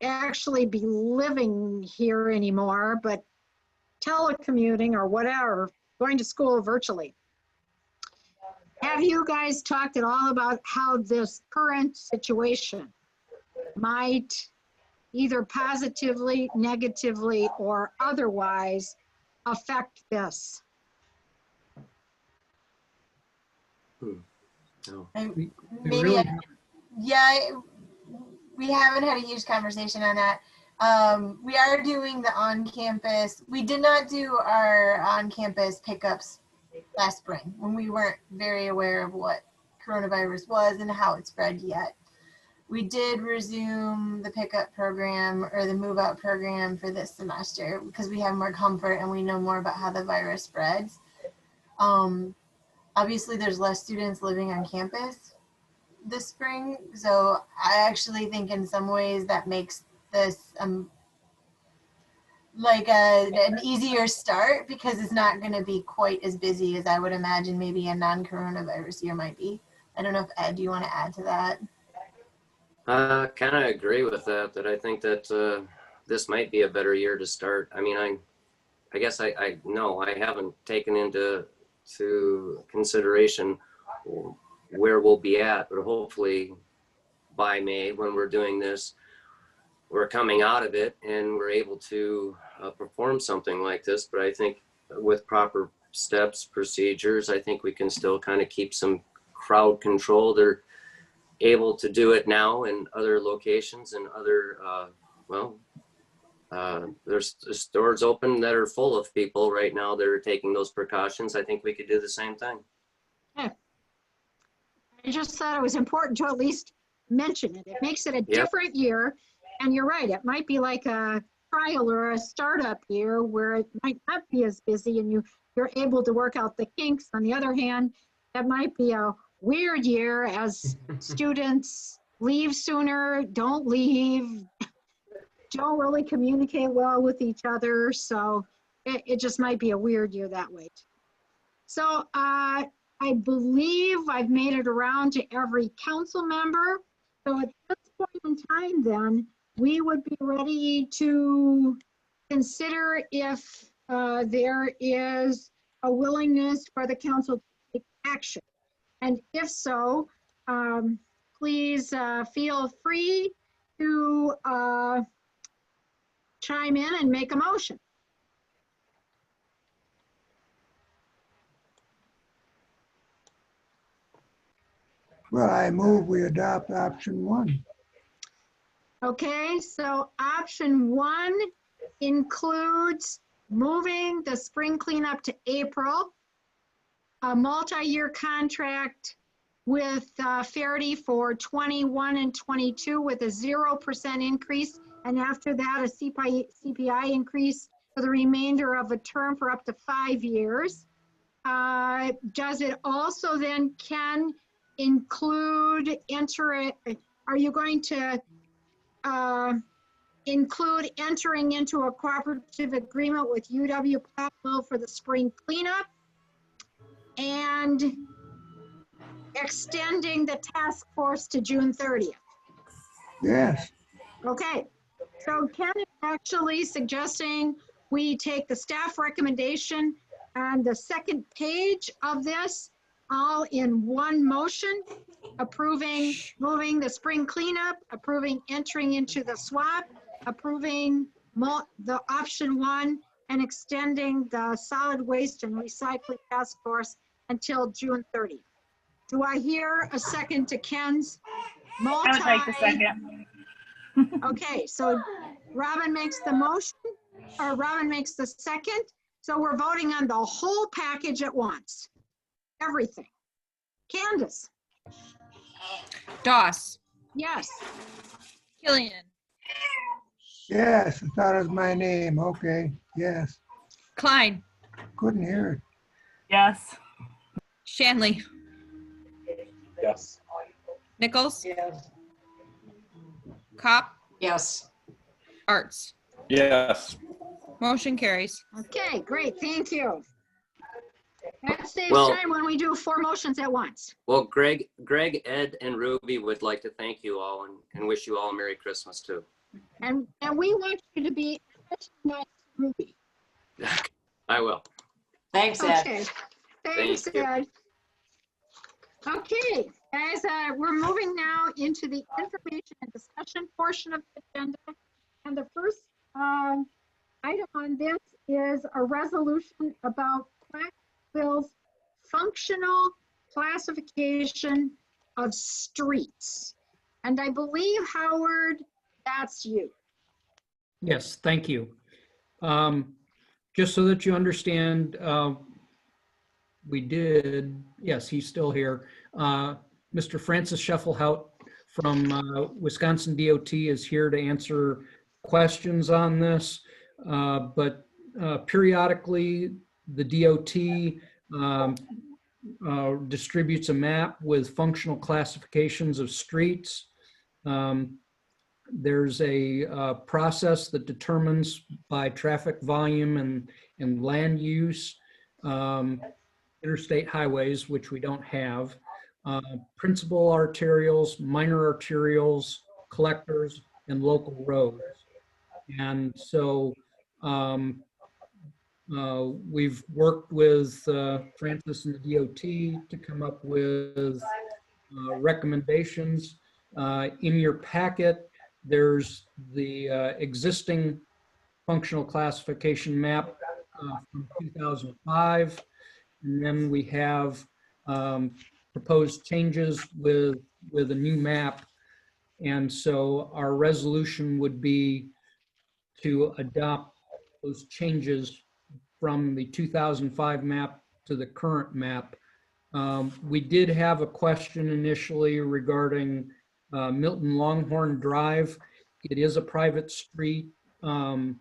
actually be living here anymore, but telecommuting or whatever, going to school virtually. Have you guys talked at all about how this current situation might either positively, negatively, or otherwise affect this? And We maybe, really yeah, we haven't had a huge conversation on that. We are doing the on-campus. We did not do our on-campus pickups last spring when we weren't very aware of what coronavirus was and how it spread yet. We did resume the pickup program or the move out program for this semester because we have more comfort and we know more about how the virus spreads. Obviously there's less students living on campus this spring. So I actually think in some ways that makes this like an easier start because it's not going to be quite as busy as I would imagine maybe a non-coronavirus year might be. I don't know if Ed, do you want to add to that? Kind of agree with that, that I think that this might be a better year to start. I mean, I guess I know I haven't taken into consideration where we'll be at, but hopefully by May when we're doing this, we're coming out of it and we're able to perform something like this. But I think with proper steps, procedures, I think we can still kind of keep some crowd control. They're able to do it now in other locations and other, there's stores open that are full of people right now that are taking those precautions. I think we could do the same thing. Yeah. I just thought it was important to at least mention it. It makes it a different year. And you're right, it might be like a trial or a startup year where it might not be as busy and you're able to work out the kinks. On the other hand, that might be a weird year as students leave sooner, don't leave, don't really communicate well with each other. So it just might be a weird year that way. So I believe I've made it around to every council member. So at this point in time then, we would be ready to consider if there is a willingness for the council to take action. And if so, please feel free to chime in and make a motion. Well, I move we adopt option 1. Okay, so option 1 includes moving the spring cleanup to April, a multi-year contract with Faraday for 21 and 22 with a 0% increase, and after that a CPI increase for the remainder of a term for up to 5 years. Does it also then, Ken, include are you going to include entering into a cooperative agreement with UW Platteville for the spring cleanup and extending the task force to June 30th? Yes. Okay, so Ken is actually suggesting we take the staff recommendation and the second page of this all in one motion, approving moving the spring cleanup, approving entering into the swap, approving the option 1, and extending the solid waste and recycling task force until June 30th. Do I hear a second to Ken's multi? I would like the second. Okay, so Robin makes the motion, or Robin makes the second. So we're voting on the whole package at once. Everything. Candace? Doss. Yes. Killian. Yes, I thought it was my name. Okay, yes. Klein. Couldn't hear it. Yes. Shanley. Yes. Nichols. Yes. Kopp. Yes. Arts. Yes. Motion carries. Okay, great, thank you. That saves Well- time when we do 4 motions at once. Well, Greg, Ed, and Ruby would like to thank you all and wish you all a Merry Christmas too. And we want you to be nice to Ruby. I will. Thanks, Ed. Okay, thanks, Thank you. Ed. Okay, guys, we're moving now into the information and discussion portion of the agenda. And the first item on this is a resolution about Platteville's functional classification of streets. And I believe, Howard, that's you. Yes, thank you. Just so that you understand, we did, yes, he's still here. Mr. Francis Scheffelhout from Wisconsin DOT is here to answer questions on this. But periodically, the DOT distributes a map with functional classifications of streets. There's a process that determines by traffic volume and land use, interstate highways, which we don't have, principal arterials, minor arterials, collectors, and local roads. And so we've worked with Francis and the DOT to come up with recommendations. In your packet, there's the existing functional classification map from 2005. And then we have proposed changes with a new map. And so our resolution would be to adopt those changes from the 2005 map to the current map. We did have a question initially regarding Milton Longhorn Drive. It is a private street. And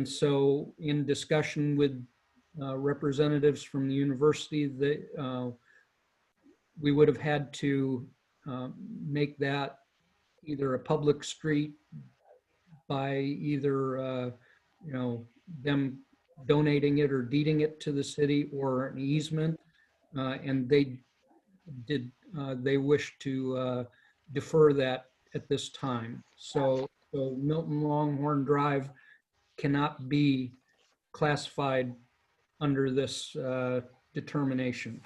so in discussion with representatives from the university, that we would have had to make that either a public street by either them donating it or deeding it to the city, or an easement, and they wish to defer that at this time. So Milton Longhorn Drive cannot be classified under this determination.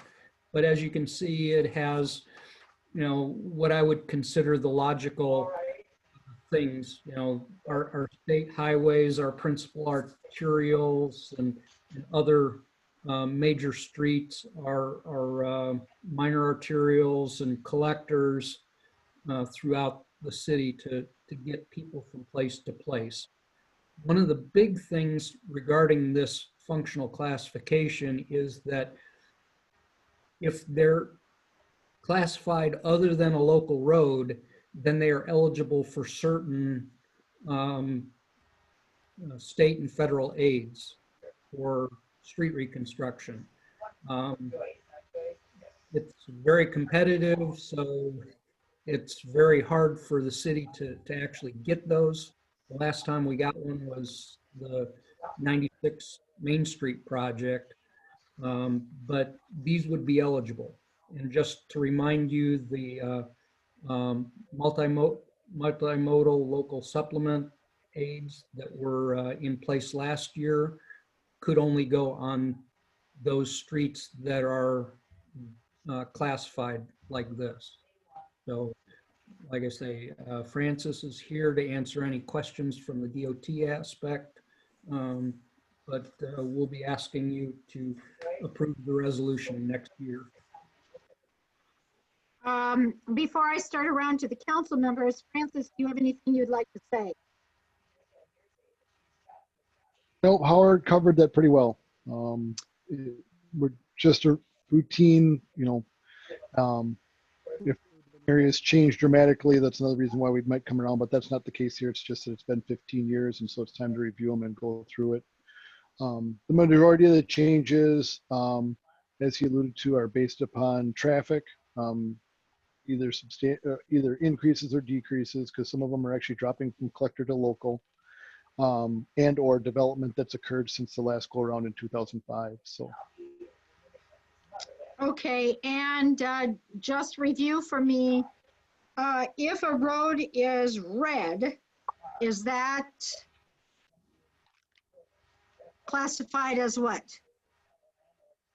But as you can see, it has, what I would consider the logical things, our state highways, our principal arterials, and other major streets, our minor arterials and collectors throughout the city to get people from place to place. One of the big things regarding this functional classification is that if they're classified other than a local road, then they are eligible for certain state and federal aids for street reconstruction. It's very competitive, so it's very hard for the city to actually get those. The last time we got one was the 96 Main Street project, but these would be eligible. And just to remind you, the multimodal local supplement aids that were in place last year could only go on those streets that are classified like this. So, like I say, Francis is here to answer any questions from the DOT aspect, but we'll be asking you to approve the resolution next year. Before I start around to the council members, Francis, do you have anything you'd like to say? No, Howard covered that pretty well. We're just a routine, if areas change dramatically, that's another reason why we might come around, but that's not the case here. It's just that it's been 15 years, and so it's time to review them and go through it. The majority of the changes, as he alluded to, are based upon traffic, either increases or decreases, because some of them are actually dropping from collector to local, and or development that's occurred since the last go around in 2005. So. Okay, and just review for me, if a road is red, is that classified as what?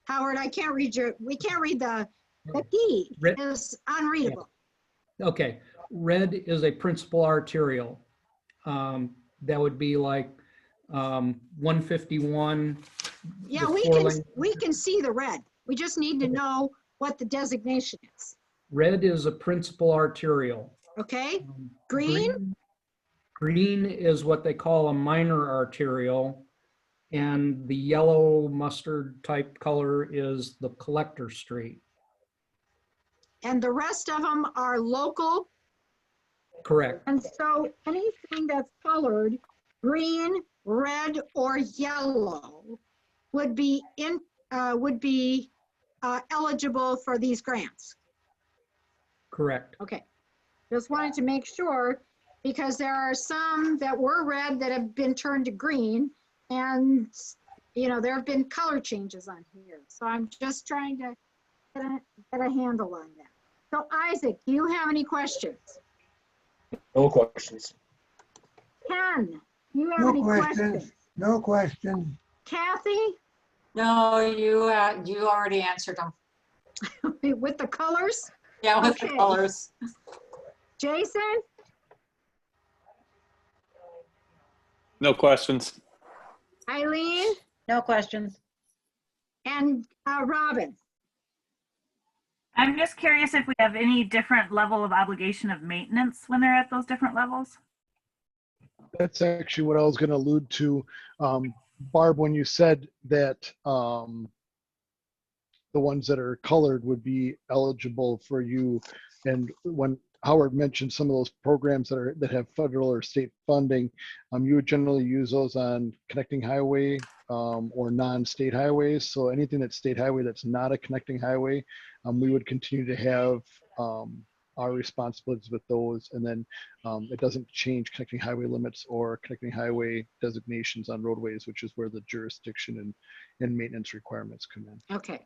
Howard, I can't read we can't read the The D Red- is unreadable. Okay, red is a principal arterial. That would be like 151. Yeah, the we four can, lane- we can see the red. We just need to know what the designation is. Red is a principal arterial. Okay, green? Green is what they call a minor arterial. And the yellow mustard type color is the collector street. And the rest of them are local. Correct. And so anything that's colored green, red, or yellow would be eligible for these grants. Correct. Okay, just wanted to make sure because there are some that were red that have been turned to green, and you know there have been color changes on here. So I'm just trying to get a handle on that. So Isaac, do you have any questions? No questions. Ken, do you have No any questions. questions? No questions. Kathy? No, you already answered them. With the colors? Yeah, with the Okay. colors. Jason? No questions. Eileen? No questions. And Robin? I'm just curious if we have any different level of obligation of maintenance when they're at those different levels. That's actually what I was going to allude to, Barb, when you said that the ones that are colored would be eligible for you. And when Howard mentioned some of those programs that have federal or state funding, you would generally use those on connecting highway or non-state highways. So anything that's state highway that's not a connecting highway, we would continue to have our responsibilities with those. And then it doesn't change connecting highway limits or connecting highway designations on roadways, which is where the jurisdiction and maintenance requirements come in. Okay.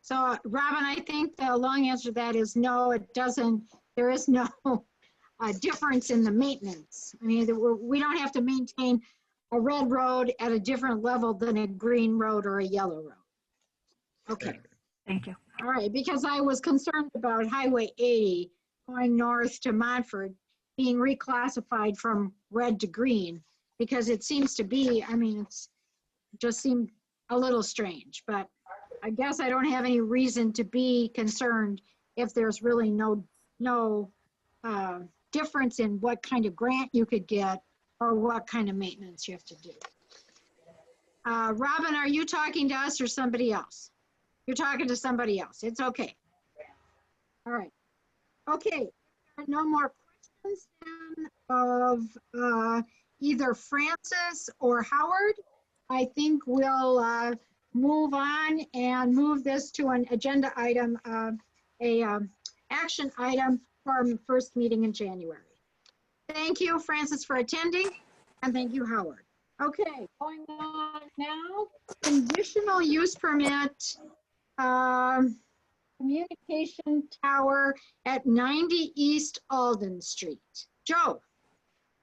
So Robin, I think the long answer to that is no, it doesn't. There is no difference in the maintenance. I mean, we don't have to maintain a red road at a different level than a green road or a yellow road. Okay. Thank you. All right, because I was concerned about Highway 80 going north to Montford being reclassified from red to green, because it seems to be, I mean, it just seemed a little strange, but I guess I don't have any reason to be concerned if there's really no difference in what kind of grant you could get or what kind of maintenance you have to do. Robin, are you talking to us or somebody else? You're talking to somebody else. It's okay. All right. Okay. No more questions then of either Francis or Howard. I think we'll move on and move this to an agenda item, action item for our first meeting in January. Thank you, Francis, for attending, and thank you, Howard. Okay, going on now, conditional use permit, communication tower at 90 East Alden Street. Joe.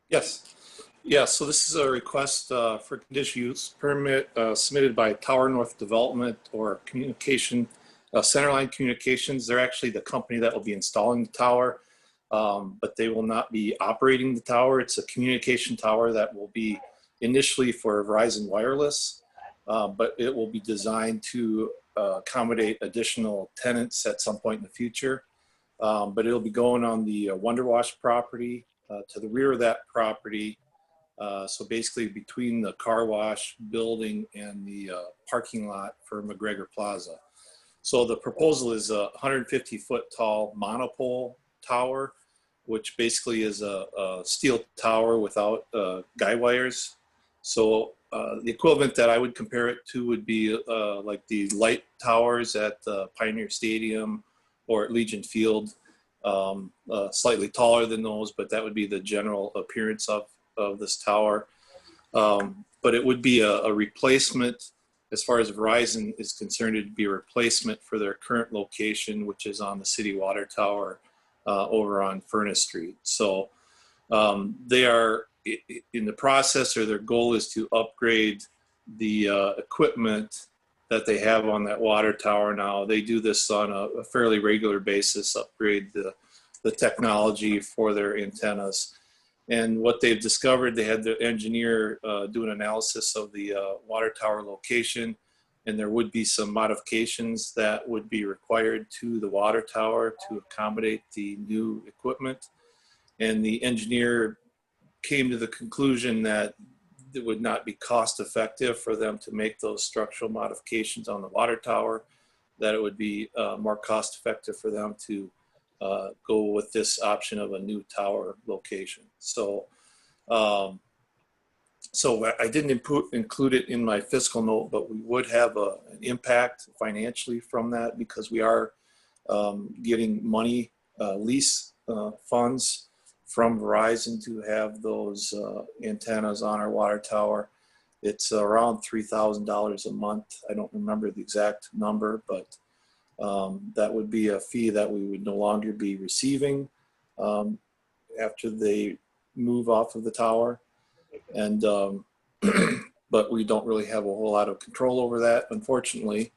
Yes. Yeah, so this is a request for conditional use permit submitted by Tower North Development or Communication, Centerline Communications. They're actually the company that will be installing the tower, but they will not be operating the tower. It's a communication tower that will be initially for Verizon Wireless, but it will be designed to accommodate additional tenants at some point in the future. But it'll be going on the Wonder Wash property. To the rear of that property, so basically between the car wash building and the parking lot for McGregor Plaza. So the proposal is a 150-foot tall monopole tower, which basically is a steel tower without guy wires. So the equivalent that I would compare it to would be like the light towers at Pioneer Stadium or at Legion Field. Slightly taller than those, but that would be the general appearance of this tower. But it would be a replacement, as far as Verizon is concerned, it'd be a replacement for their current location, which is on the city water tower over on Furnace Street. So they are in the process, or their goal is to upgrade the equipment that they have on that water tower now. They do this on a fairly regular basis, upgrade the technology for their antennas. And what they've discovered, they had the engineer do an analysis of the water tower location, and there would be some modifications that would be required to the water tower to accommodate the new equipment. And the engineer came to the conclusion that it would not be cost effective for them to make those structural modifications on the water tower, that it would be more cost effective for them to go with this option of a new tower location. So, so I didn't include it in my fiscal note, but we would have an impact financially from that because we are getting money, lease funds from Verizon to have those antennas on our water tower. It's around $3,000 a month. I don't remember the exact number, but that would be a fee that we would no longer be receiving after they move off of the tower. And but we don't really have a whole lot of control over that, unfortunately.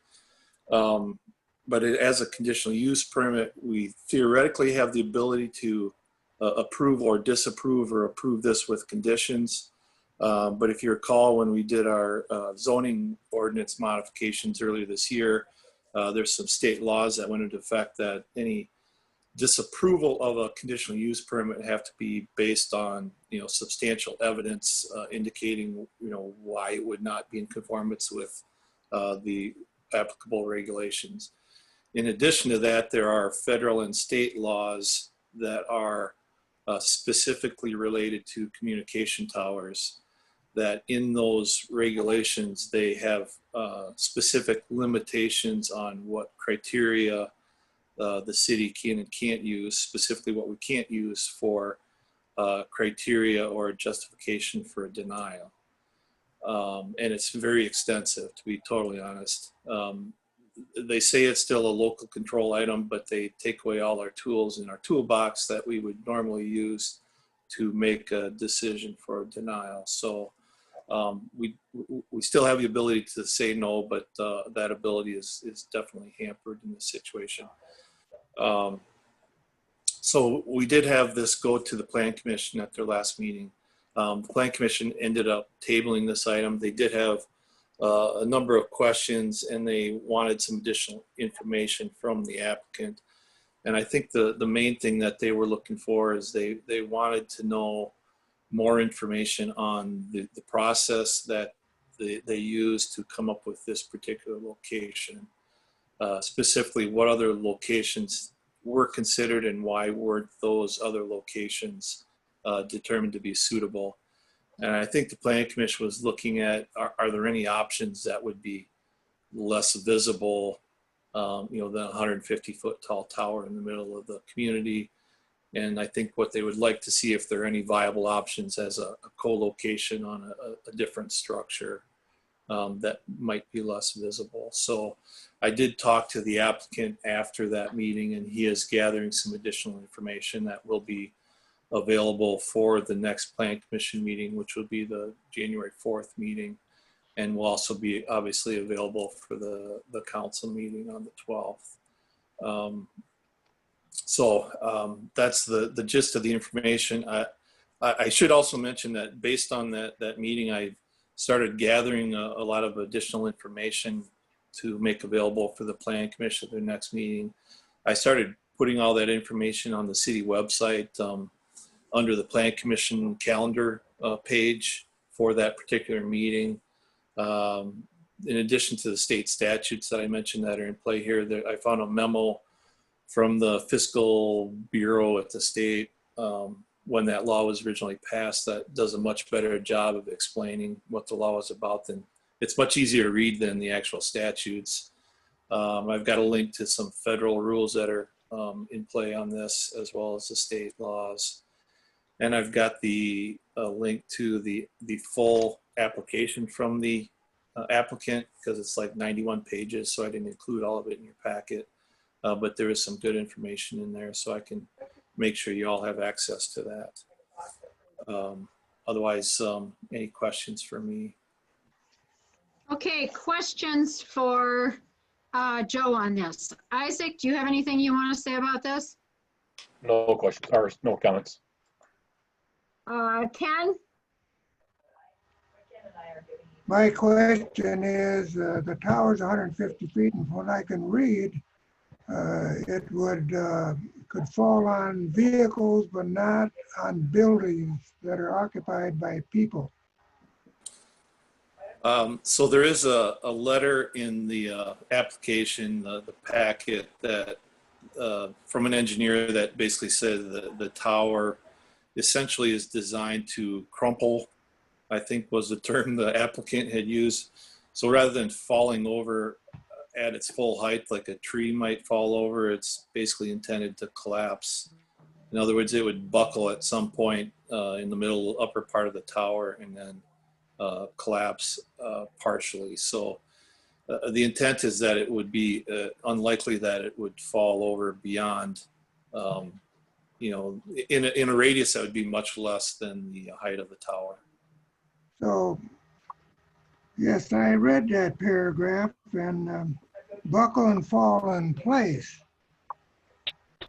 But as a conditional use permit, we theoretically have the ability to approve or disapprove or approve this with conditions. But if you recall, when we did our zoning ordinance modifications earlier this year, there's some state laws that went into effect that any disapproval of a conditional use permit have to be based on, substantial evidence indicating, why it would not be in conformance with the applicable regulations. In addition to that, there are federal and state laws that are specifically related to communication towers, that in those regulations, they have specific limitations on what criteria the city can and can't use, specifically what we can't use for criteria or justification for a denial. And it's very extensive, to be totally honest. They say it's still a local control item, but they take away all our tools in our toolbox that we would normally use to make a decision for a denial. So we still have the ability to say no, but that ability is definitely hampered in this situation. So we did have this go to the Plan Commission at their last meeting. The Plan Commission ended up tabling this item. They did have a number of questions, and they wanted some additional information from the applicant. And I think the main thing that they were looking for is they wanted to know more information on the process that they used to come up with this particular location. Specifically, what other locations were considered and why weren't those other locations determined to be suitable. And I think the Planning Commission was looking at, are there any options that would be less visible, than a 150-foot tall tower in the middle of the community. And I think what they would like to see if there are any viable options as a co-location on a different structure that might be less visible. So I did talk to the applicant after that meeting, and he is gathering some additional information that will be available for the next Plan Commission meeting, which will be the January 4th meeting, and will also be obviously available for the council meeting on the 12th. So that's the gist of the information. I should also mention that based on that meeting, I started gathering a lot of additional information to make available for the Plan Commission at their next meeting. I started putting all that information on the city website under the Plan Commission calendar page for that particular meeting. In addition to the state statutes that I mentioned that are in play here, I found a memo from the Fiscal Bureau at the state when that law was originally passed that does a much better job of explaining what the law is about. Than it's much easier to read than the actual statutes. I've got a link to some federal rules that are in play on this, as well as the state laws. And I've got the link to the full application from the applicant, because it's like 91 pages, so I didn't include all of it in your packet. But there is some good information in there, so I can make sure you all have access to that. Otherwise, any questions for me? Okay, questions for Joe on this. Isaac, do you have anything you want to say about this? No questions or no comments. Ken? My question is, the tower's 150 feet, and from what I can read, it could fall on vehicles, but not on buildings that are occupied by people. So there is a letter in the application, the packet, that from an engineer that basically said that the tower essentially is designed to crumple, I think was the term the applicant had used. So rather than falling over at its full height like a tree might fall over, it's basically intended to collapse. In other words, it would buckle at some point in the middle upper part of the tower and then collapse partially. So the intent is that it would be unlikely that it would fall over beyond, you know, in a radius that would be much less than the height of the tower. So, yes, I read that paragraph, and buckle and fall in place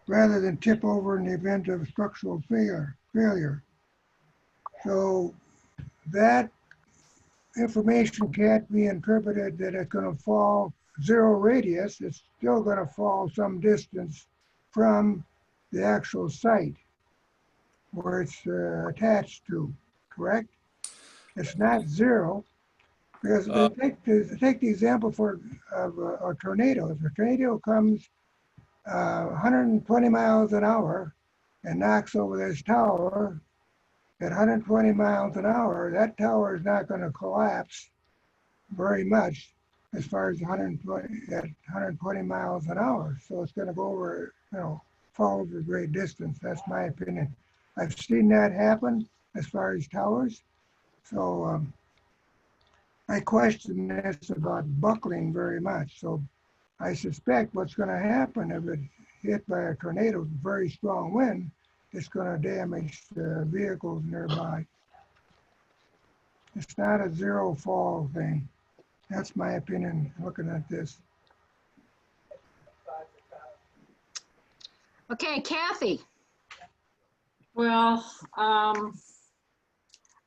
rather than tip over in the event of structural failure. So that information can't be interpreted that it's going to fall zero radius. It's still going to fall some distance from the actual site where it's attached to, correct? It's not zero, because take the example of a tornado. If a tornado comes 120 miles an hour and knocks over this tower at 120 miles an hour, that tower is not going to collapse very much as far as 120 miles an hour. So it's going to go over, you know, fall over a great distance. That's my opinion. I've seen that happen as far as towers. So I question this about buckling very much. So I suspect what's going to happen if it's hit by a tornado with very strong wind, it's going to damage the vehicles nearby. It's not a zero fall thing. That's my opinion looking at this. Okay, Kathy. Well,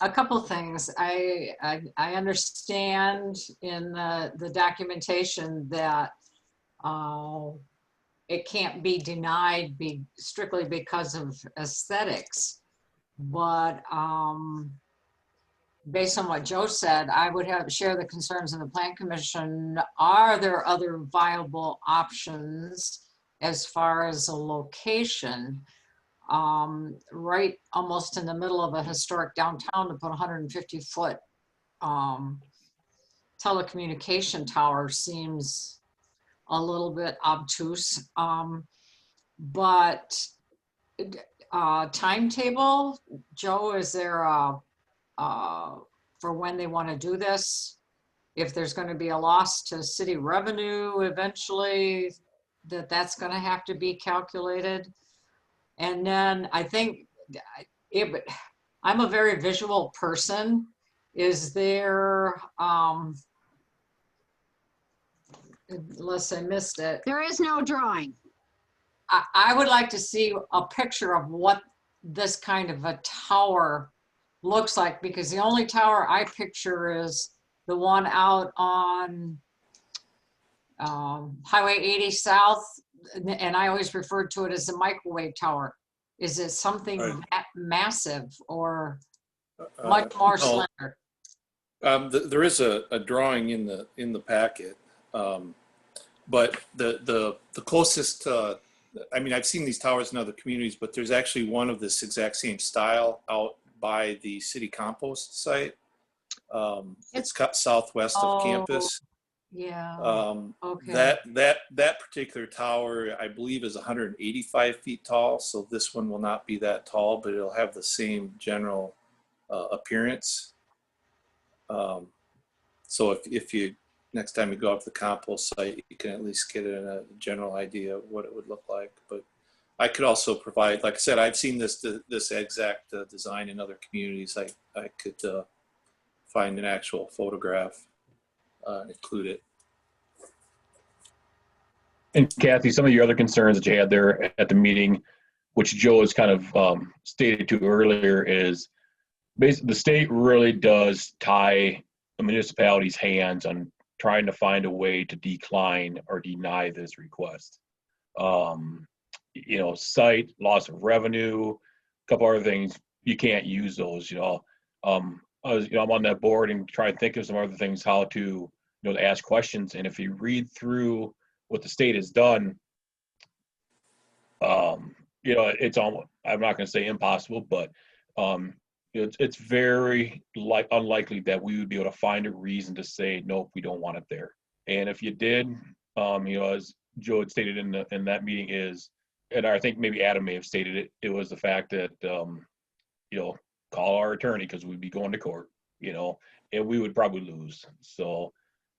a couple things. I understand in the documentation that it can't be denied strictly because of aesthetics, but based on what Joe said, I would share the concerns of the Plan Commission. Are there other viable options as far as a location? Right almost in the middle of a historic downtown to put a 150-foot telecommunication tower seems a little bit obtuse. But timetable, Joe, is there for when they want to do this? If there's going to be a loss to city revenue eventually, that's going to have to be calculated. And then I think I'm a very visual person. Is there, unless I missed it. There is no drawing. I would like to see a picture of what this kind of a tower looks like, because the only tower I picture is the one out on Highway 80 South. And I always referred to it as the microwave tower. Is it something that massive or much more slender? There is a drawing in the packet, but the closest, I mean, I've seen these towers in other communities, but there's actually one of this exact same style out by the city compost site. It's cut southwest of campus. Yeah. Okay. That particular tower, I believe, is 185 feet tall. So this one will not be that tall, but it'll have the same general appearance. So if you next time you go up to the compost site, you can at least get a general idea of what it would look like. But I could also provide, like I said, I've seen this exact design in other communities. I could find an actual photograph include it. And Kathy, some of your other concerns that you had there at the meeting, which Joe has kind of stated to earlier, is basically the state really does tie the municipality's hands on trying to find a way to decline or deny this request. You know, site, loss of revenue, a couple other things, you can't use those, you know. I'm on that board and try to think of some other things, how to, you know, to ask questions. And if you read through what the state has done, you know, it's almost, I'm not going to say impossible, but it's very unlikely that we would be able to find a reason to say, nope, we don't want it there. And if you did, you know, as Joe had stated in that meeting is, and I think maybe Adam may have stated it, it was the fact that, you know, call our attorney because we'd be going to court, you know, and we would probably lose. So,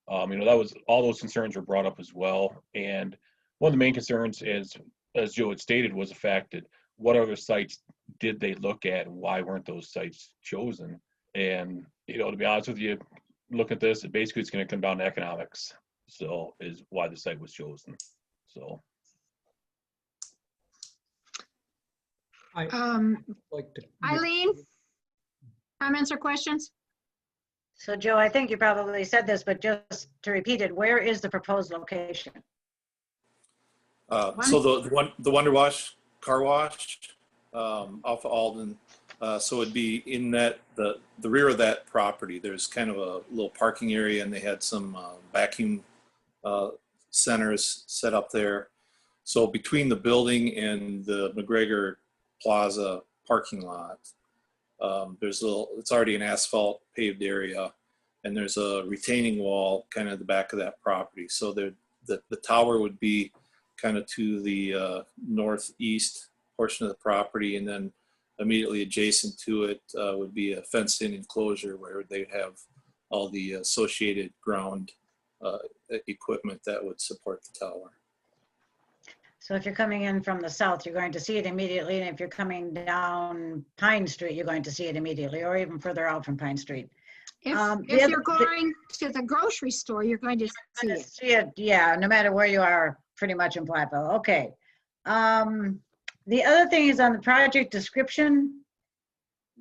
you know, that was, all those concerns were brought up as well. And one of the main concerns is, as Joe had stated, was the fact that what other sites did they look at and why weren't those sites chosen? And, you know, to be honest with you, look at this, basically it's going to come down to economics. So is why the site was chosen. So. Eileen, comments or questions? So Joe, I think you probably said this, but just to repeat it, where is the proposed location? So the Wonder Wash car wash off of Alden. So it'd be in that the rear of that property. There's kind of a little parking area, and they had some vacuum centers set up there. So between the building and the McGregor Plaza parking lot, there's it's already an asphalt paved area, and there's a retaining wall kind of at the back of that property. So the tower would be kind of to the northeast portion of the property, and then immediately adjacent to it would be a fenced-in enclosure where they'd have all the associated ground equipment that would support the tower. So if you're coming in from the south, you're going to see it immediately. And if you're coming down Pine Street, you're going to see it immediately, or even further out from Pine Street. If you're going to the grocery store, you're going to see it. Yeah, no matter where you are, pretty much in Platteville. Okay. The other thing is on the project description,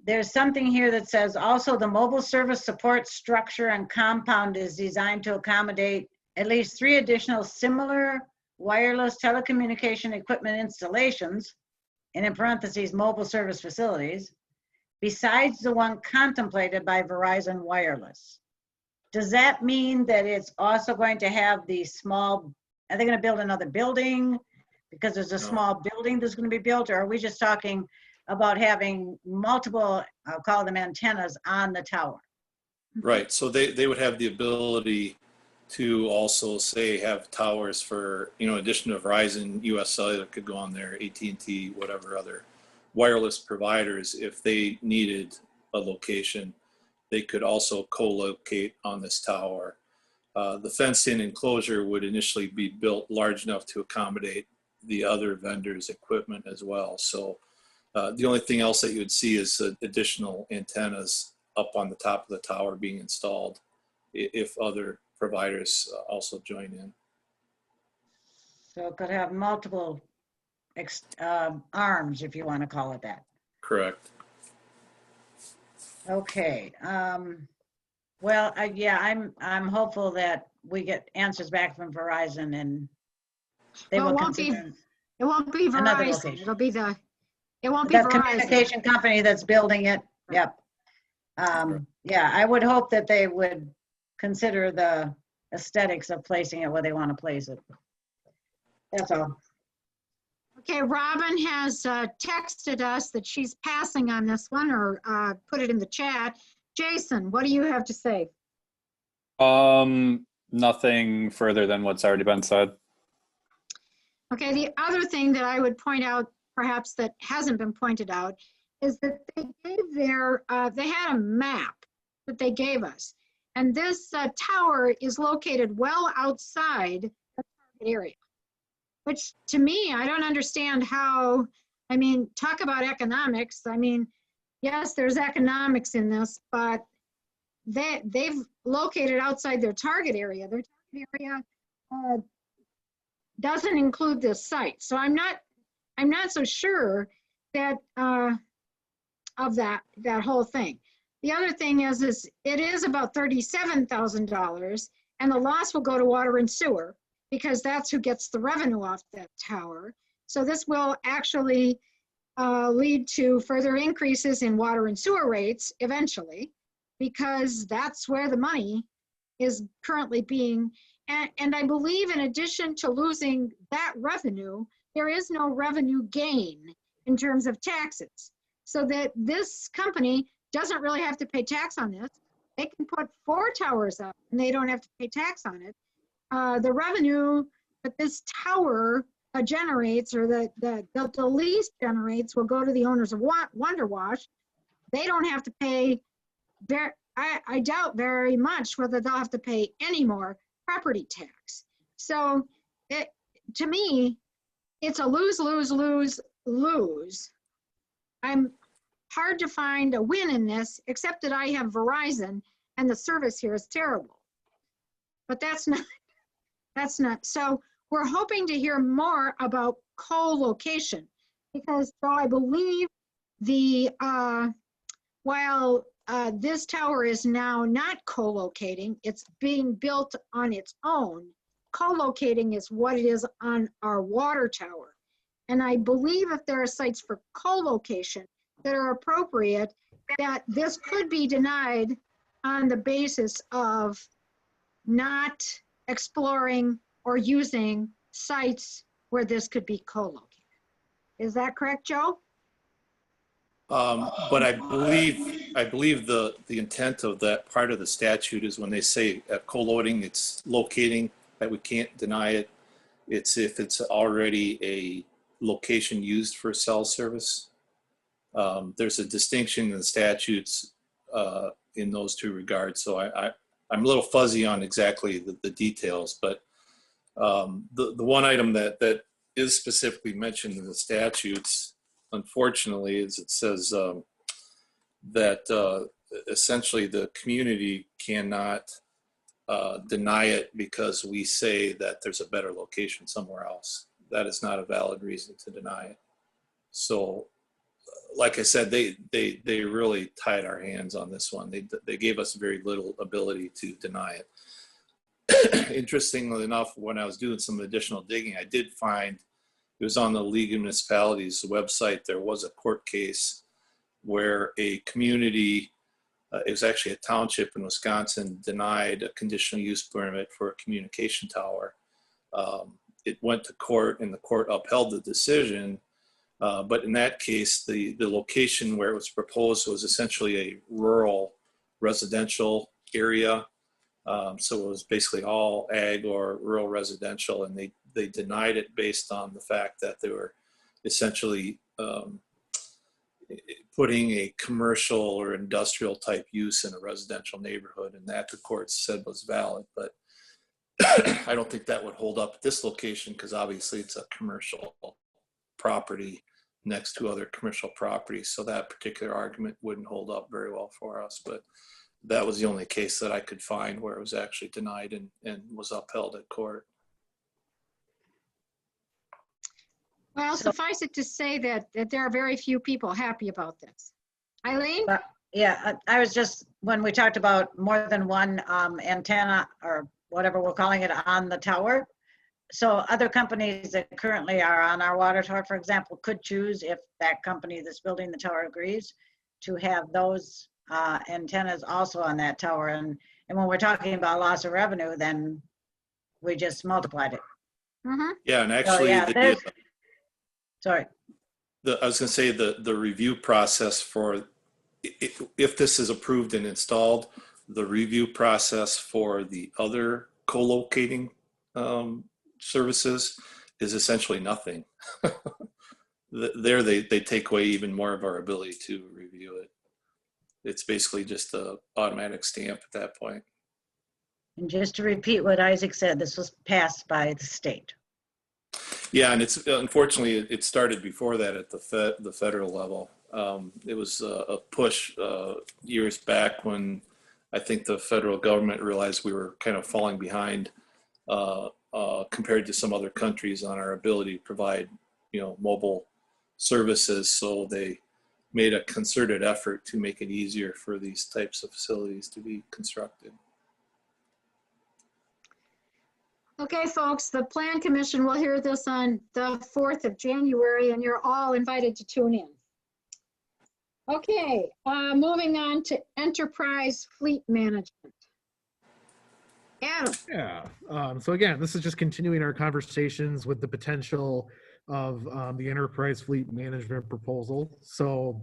there's something here that says also the mobile service support structure and compound is designed to accommodate at least 3 additional similar wireless telecommunication equipment installations, and in parentheses, mobile service facilities, besides the one contemplated by Verizon Wireless. Does that mean that it's also going to have the small, are they going to build another building because there's a small building that's going to be built, or are we just talking about having multiple, I'll call them antennas, on the tower? Right, so they would have the ability to also say have towers for, you know, in addition to Verizon, US Cellular could go on there, AT&T, whatever other wireless providers. If they needed a location, they could also co-locate on this tower. The fenced-in enclosure would initially be built large enough to accommodate the other vendors' equipment as well. So the only thing else that you would see is additional antennas up on the top of the tower being installed if other providers also join in. So it could have multiple arms, if you want to call it that. Correct. Okay. Well, yeah, I'm hopeful that we get answers back from Verizon, and they will consider. It won't be another Verizon. location. It'll be the. It won't be The Verizon. communication company that's building it. Yep. Yeah, I would hope that they would consider the aesthetics of placing it where they want to place it. That's all. Okay, Robin has texted us that she's passing on this one, or put it in the chat. Jason, what do you have to say? Nothing further than what's already been said. Okay, the other thing that I would point out, perhaps that hasn't been pointed out, is that they gave they had a map that they gave us. And this tower is located well outside the target area, which to me, I don't understand how, I mean, talk about economics. I mean, yes, there's economics in this, but they've located outside their target area. Their target area doesn't include this site. So I'm not so sure that of that whole thing. The other thing is it is about $37,000, and the loss will go to water and sewer because that's who gets the revenue off that tower. So this will actually lead to further increases in water and sewer rates eventually, because that's where the money is currently being. And I believe in addition to losing that revenue, there is no revenue gain in terms of taxes. So that this company doesn't really have to pay tax on this. They can put 4 towers up and they don't have to pay tax on it. The revenue that this tower generates, or the lease generates, will go to the owners of Wonder Wash. They don't have to pay, I doubt very much whether they'll have to pay any more property tax. So to me, it's a lose, lose, lose, lose. I'm hard to find a win in this, except that I have Verizon and the service here is terrible. But that's not. So we're hoping to hear more about co-location, because so I believe while this tower is now not co-locating, it's being built on its own. Co-locating is what it is on our water tower. And I believe if there are sites for co-location that are appropriate, that this could be denied on the basis of not exploring or using sites where this could be co-located. Is that correct, Joe? But I believe the intent of that part of the statute is when they say co-loading, it's locating, that we can't deny it. It's if it's already a location used for cell service. There's a distinction in the statutes in those two regards. So I'm a little fuzzy on exactly the details, but the one item that is specifically mentioned in the statutes, unfortunately, is it says that essentially the community cannot deny it because we say that there's a better location somewhere else. That is not a valid reason to deny it. So, like I said, they really tied our hands on this one. They gave us very little ability to deny it. Interestingly enough, when I was doing some additional digging, I did find it was on the League of Municipalities website. There was a court case where a community, it was actually a township in Wisconsin, denied a conditional use permit for a communication tower. It went to court and the court upheld the decision. But in that case, the location where it was proposed was essentially a rural residential area. So it was basically all ag or rural residential, and they denied it based on the fact that they were essentially putting a commercial or industrial type use in a residential neighborhood, and that the court said was valid. But I don't think that would hold up at this location because obviously it's a commercial property next to other commercial properties. So that particular argument wouldn't hold up very well for us. But that was the only case that I could find where it was actually denied and was upheld at court. Well, suffice it to say that there are very few people happy about this. Eileen? Yeah, I was just, when we talked about more than one antenna or whatever we're calling it on the tower. So other companies that currently are on our water tower, for example, could choose, if that company that's building the tower agrees, to have those antennas also on that tower. And when we're talking about loss of revenue, then we just multiplied it. Mm-hmm. Yeah, and actually, sorry. I was going to say the review process for, if this is approved and installed, the review process for the other co-locating services is essentially nothing. There they take away even more of our ability to review it. It's basically just an automatic stamp at that point. And just to repeat what Isaac said, this was passed by the state. Yeah, and it's unfortunately it started before that at the federal level. It was a push years back when I think the federal government realized we were kind of falling behind compared to some other countries on our ability to provide, mobile services. So they made a concerted effort to make it easier for these types of facilities to be constructed. Okay, folks, the Plan Commission will hear this on the 4th of January, and you're all invited to tune in. Okay, moving on to enterprise fleet management. Adam. Yeah. So again, this is just continuing our conversations with the potential of the enterprise fleet management proposal. So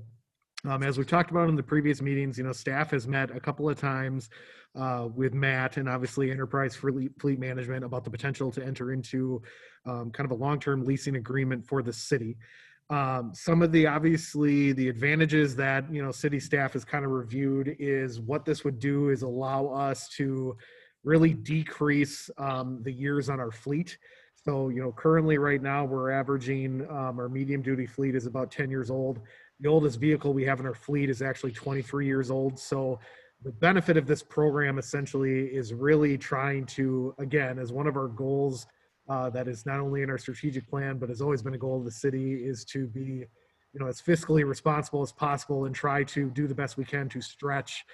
as we talked about in the previous meetings, staff has met a couple of times with Matt and obviously enterprise fleet management about the potential to enter into kind of a long-term leasing agreement for the city. Some of the advantages that city staff has kind of reviewed is what this would do is allow us to really decrease the years on our fleet. So currently right now we're averaging our medium duty fleet is about 10 years old. The oldest vehicle we have in our fleet is actually 23 years old. So the benefit of this program essentially is really trying to, again, as one of our goals that is not only in our strategic plan, but has always been a goal of the city, is to be, as fiscally responsible as possible and try to do the best we can to stretch,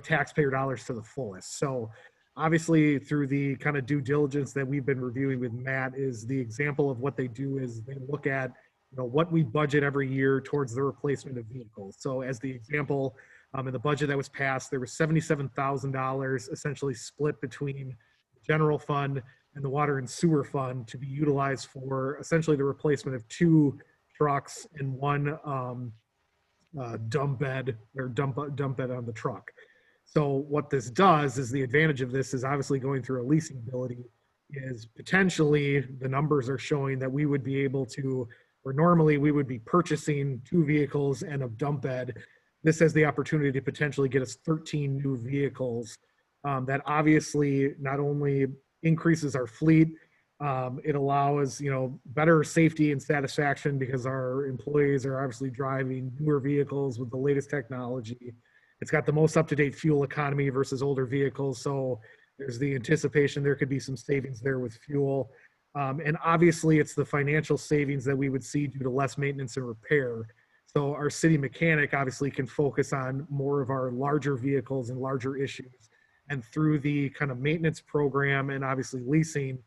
taxpayer dollars to the fullest. So obviously through the kind of due diligence that we've been reviewing with Matt is the example of what they do is they look at, what we budget every year towards the replacement of vehicles. So as the example, in the budget that was passed, there was $77,000 essentially split between the general fund and the water and sewer fund to be utilized for essentially the replacement of 2 trucks and 1 dump bed on the truck. So what this does is the advantage of this is obviously going through a leasing ability is potentially the numbers are showing that we would be able to, where normally we would be purchasing 2 vehicles and a dump bed. This has the opportunity to potentially get us 13 new vehicles that obviously not only increases our fleet, it allows, better safety and satisfaction because our employees are obviously driving newer vehicles with the latest technology. It's got the most up-to-date fuel economy versus older vehicles. So there's the anticipation there could be some savings there with fuel. And obviously it's the financial savings that we would see due to less maintenance and repair. So our city mechanic obviously can focus on more of our larger vehicles and larger issues. And through the kind of maintenance program and obviously leasing,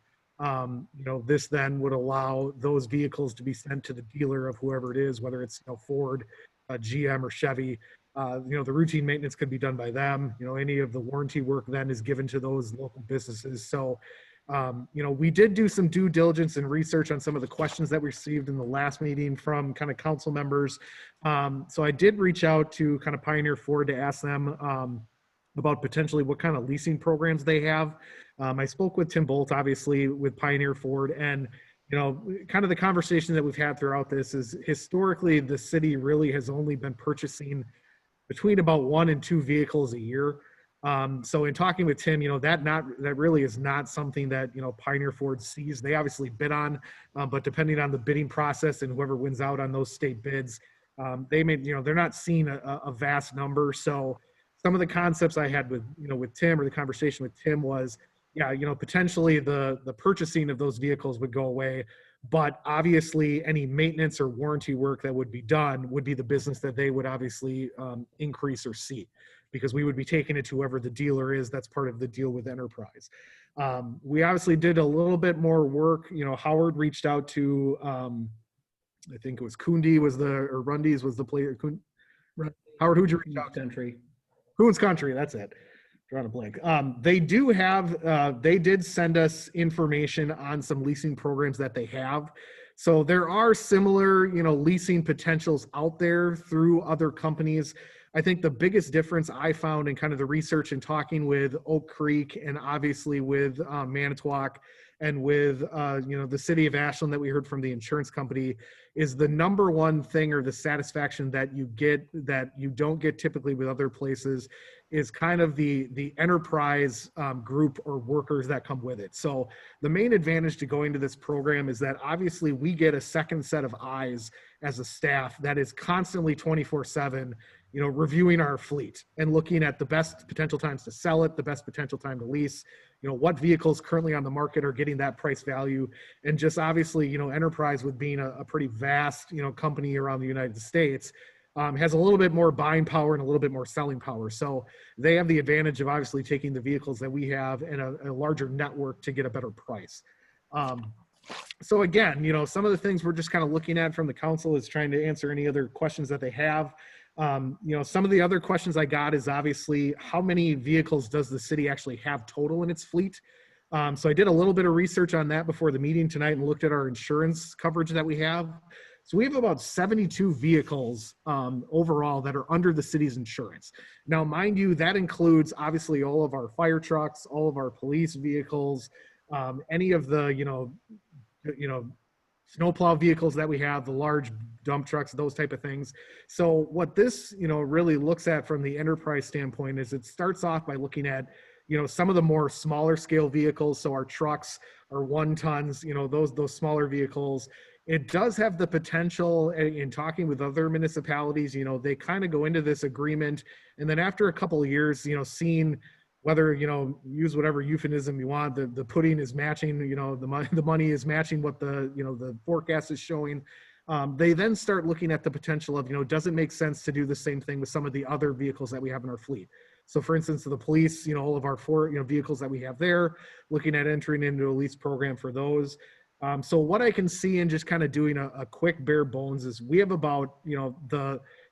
this then would allow those vehicles to be sent to the dealer of whoever it is, whether it's Ford, GM, or Chevy. The routine maintenance could be done by them. Any of the warranty work then is given to those local businesses. So, we did do some due diligence and research on some of the questions that we received in the last meeting from kind of council members. So I did reach out to kind of Pioneer Ford to ask them about potentially what kind of leasing programs they have. I spoke with Tim Bolt, obviously, with Pioneer Ford, and kind of the conversation that we've had throughout this is historically the city really has only been purchasing between about 1 and 2 vehicles a year. So in talking with Tim, that really is not something that, Pioneer Ford sees. They obviously bid on, but depending on the bidding process and whoever wins out on those state bids, they may, they're not seeing a vast number. So some of the concepts I had with, with Tim, or the conversation with Tim was, potentially the purchasing of those vehicles would go away, but obviously any maintenance or warranty work that would be done would be the business that they would obviously increase or seat, because we would be taking it to whoever the dealer is. That's part of the deal with Enterprise. We obviously did a little bit more work. Howard reached out to, I think it was Rundy's was the player. Howard, who'd you reach out to? Country. Coons Country, that's it. Drawing a blank. They do have, they did send us information on some leasing programs that they have. So there are similar, leasing potentials out there through other companies. I think the biggest difference I found in kind of the research and talking with Oak Creek and obviously with Manitowoc and with, the city of Ashland that we heard from the insurance company is the number one thing, or the satisfaction that you get that you don't get typically with other places, is kind of the enterprise group or workers that come with it. So the main advantage to going to this program is that obviously we get a second set of eyes as a staff that is constantly 24/7 you know, reviewing our fleet and looking at the best potential times to sell it, the best potential time to lease, you know, what vehicles currently on the market are getting that price value. And just obviously, you know, Enterprise, with being a pretty vast, you know, company around the United States, has a little bit more buying power and a little bit more selling power. So they have the advantage of obviously taking the vehicles that we have and a larger network to get a better price. So again, you know, some of the things we're just kind of looking at from the council is trying to answer any other questions that they have. You know, some of the other questions I got is obviously how many vehicles does the city actually have total in its fleet? So I did a little bit of research on that before the meeting tonight and looked at our insurance coverage that we have. So we have about 72 vehicles overall that are under the city's insurance. Now, mind you, that includes obviously all of our fire trucks, all of our police vehicles, any of the, you know, snowplow vehicles that we have, the large dump trucks, those type of things. So what this, you know, really looks at from the enterprise standpoint is it starts off by looking at, you know, some of the more smaller scale vehicles. So our trucks, our 1 tons, you know, those smaller vehicles. It does have the potential in talking with other municipalities, you know, they kind of go into this agreement. And then after a couple of years, you know, seeing whether, you know, use whatever euphemism you want, the pudding is matching, you know, the money is matching what the, you know, the forecast is showing. They then start looking at the potential of, you know, does it make sense to do the same thing with some of the other vehicles that we have in our fleet? So for instance, the police, you know, all of our 4, you know, vehicles that we have there, looking at entering into a lease program for those. So what I can see in just kind of doing a quick bare bones is we have about, you know,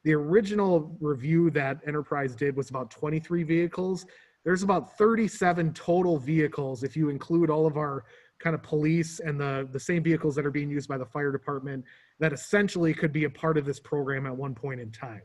the original review that Enterprise did was about 23 vehicles. There's about 37 total vehicles if you include all of our kind of police and the same vehicles that are being used by the fire department that essentially could be a part of this program at one point in time.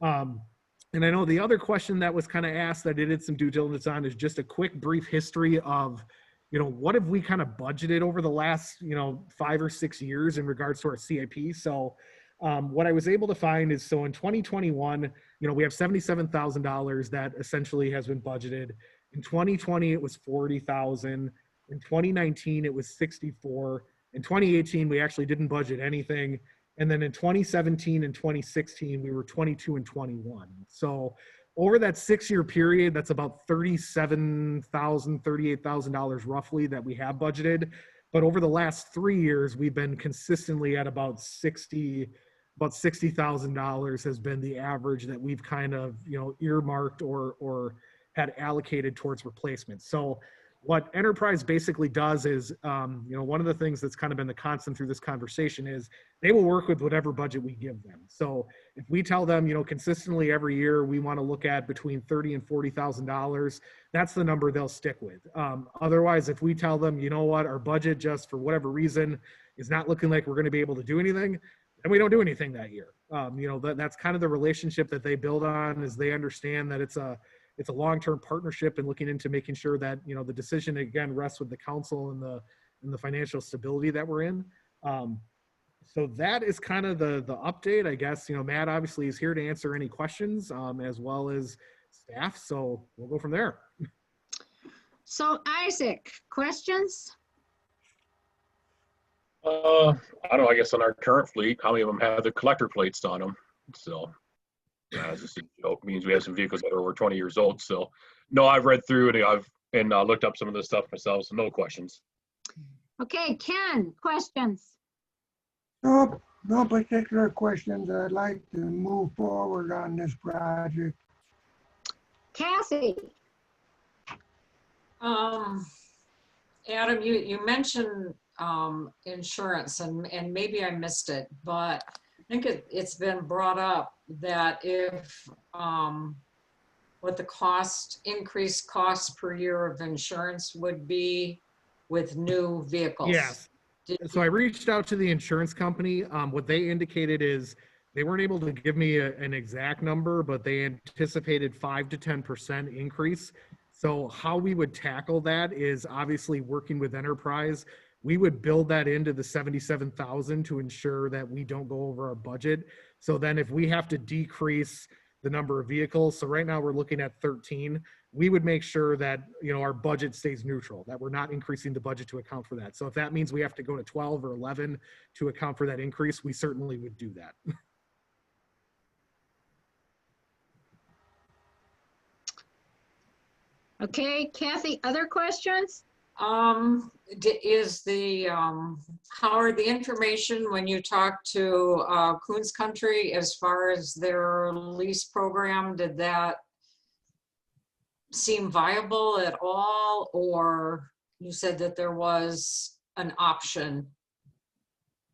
And I know the other question that was kind of asked that I did some due diligence on is just a quick brief history of, you know, what have we kind of budgeted over the last, you know, 5 or 6 years in regards to our CIP. So what I was able to find is, so in 2021, you know, we have $77,000 that essentially has been budgeted. In 2020, it was 40,000. In 2019, it was 64. In 2018, we actually didn't budget anything. And then in 2017 and 2016, we were 22 and 21. So over that 6-year period, that's about $37,000, $38,000 roughly that we have budgeted. But over the last 3 years, we've been consistently at about $60,000 has been the average that we've kind of, you know, earmarked or had allocated towards replacement. So what Enterprise basically does is, you know, one of the things that's kind of been the constant through this conversation is they will work with whatever budget we give them. So if we tell them, you know, consistently every year we want to look at between $30,000 and $40,000, that's the number they'll stick with. Otherwise, if we tell them, you know what, our budget just for whatever reason is not looking like we're going to be able to do anything, then we don't do anything that year. You know, that's kind of the relationship that they build on, is they understand that it's a long-term partnership and looking into making sure that, you know, the decision again rests with the council and the financial stability that we're in. So that is kind of the update, I guess. You know, Matt obviously is here to answer any questions, as well as staff. So we'll go from there. So Isaac, questions? I don't know, I guess on our current fleet, how many of them have the collector plates on them? So as a joke, means we have some vehicles that are over 20 years old. So no, I've read through it. I've looked up some of this stuff myself. So no questions. Okay, Ken, questions? No particular questions. I'd like to move forward on this project. Kathy. Adam, you mentioned insurance, and maybe I missed it, but I think it's been brought up that if what the increased cost per year of insurance would be with new vehicles. Yes. So I reached out to the insurance company. What they indicated is they weren't able to give me an exact number, but they anticipated 5 to 10% increase. So how we would tackle that is obviously working with Enterprise. We would build that into the 77,000 to ensure that we don't go over our budget. So then if we have to decrease the number of vehicles, so right now we're looking at 13, we would make sure that, you know, our budget stays neutral, that we're not increasing the budget to account for that. So if that means we have to go to 12 or 11 to account for that increase, we certainly would do that. Okay, Kathy, other questions? Is the, Howard, the information when you talk to Coons Country as far as their lease program, did that seem viable at all? Or you said that there was an option?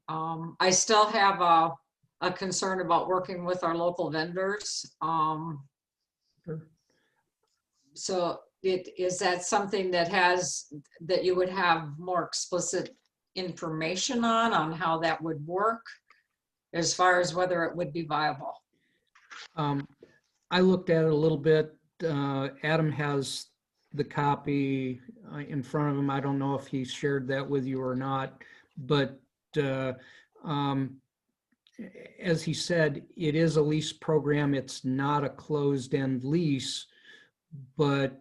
I still have a concern about working with our local vendors. Sure. So is that something that you would have more explicit information on how that would work as far as whether it would be viable? I looked at it a little bit. Adam has the copy in front of him. I don't know if he shared that with you or not, but as he said, it is a lease program. It's not a closed-end lease, but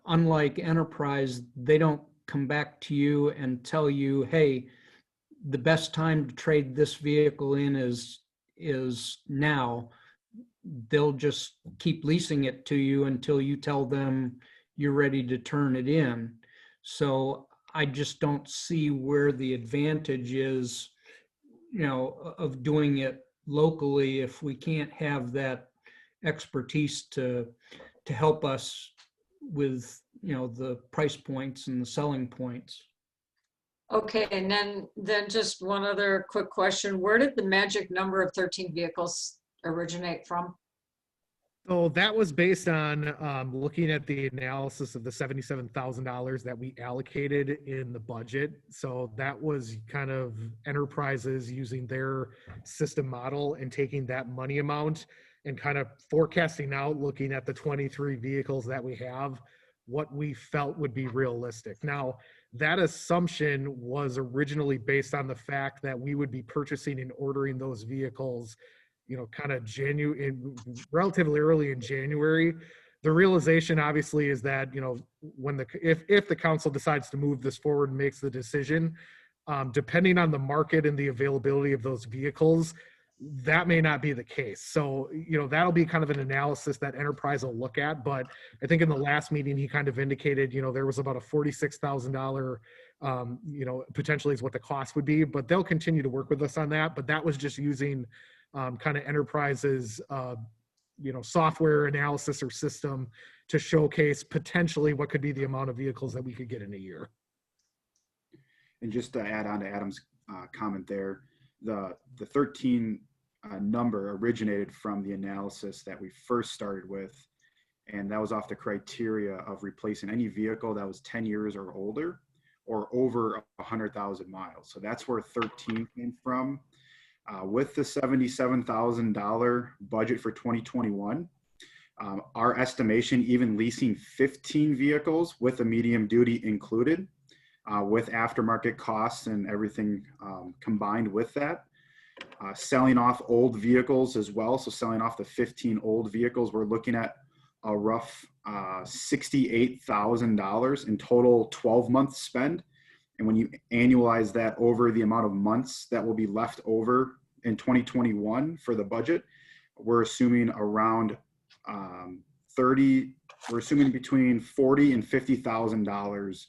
unlike Enterprise, they don't come back to you and tell you, hey, the best time to trade this vehicle in is now. They'll just keep leasing it to you until you tell them you're ready to turn it in. So I just don't see where the advantage is, of doing it locally if we can't have that expertise to help us with, the price points and the selling points. Okay, and then just one other quick question. Where did the magic number of 13 vehicles originate from? So that was based on looking at the analysis of the $77,000 that we allocated in the budget. So that was kind of Enterprises using their system model and taking that money amount and kind of forecasting out, looking at the 23 vehicles that we have, what we felt would be realistic. Now, that assumption was originally based on the fact that we would be purchasing and ordering those vehicles, kind of relatively early in January. The realization obviously is that, when if the council decides to move this forward and makes the decision, depending on the market and the availability of those vehicles, that may not be the case. So, that'll be kind of an analysis that Enterprise will look at. But I think in the last meeting, he kind of indicated, there was about a $46,000, potentially is what the cost would be, but they'll continue to work with us on that. But that was just using kind of Enterprise's, software analysis or system to showcase potentially what could be the amount of vehicles that we could get in a year. And just to add on to Adam's comment there, the 13 number originated from the analysis that we first started with, and that was off the criteria of replacing any vehicle that was 10 years or older or over 100,000 miles. So that's where 13 came from. With the $77,000 budget for 2021, our estimation, even leasing 15 vehicles with a medium duty included, with aftermarket costs and everything combined with that, selling off old vehicles as well. So selling off the 15 old vehicles, we're looking at a rough $68,000 in total 12-month spend. And when you annualize that over the amount of months that will be left over in 2021 for the budget, we're assuming around we're assuming between $40,000 and $50,000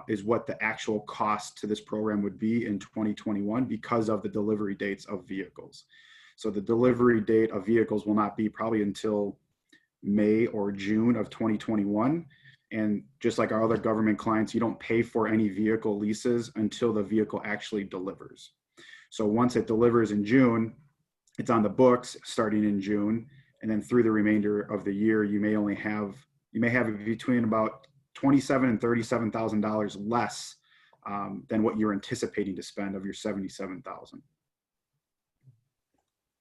is what the actual cost to this program would be in 2021 because of the delivery dates of vehicles. So the delivery date of vehicles will not be probably until May or June of 2021. And just like our other government clients, you don't pay for any vehicle leases until the vehicle actually delivers. So once it delivers in June, it's on the books starting in June, and then through the remainder of the year, you may have between about $27,000 and $37,000 less than what you're anticipating to spend of your $77,000.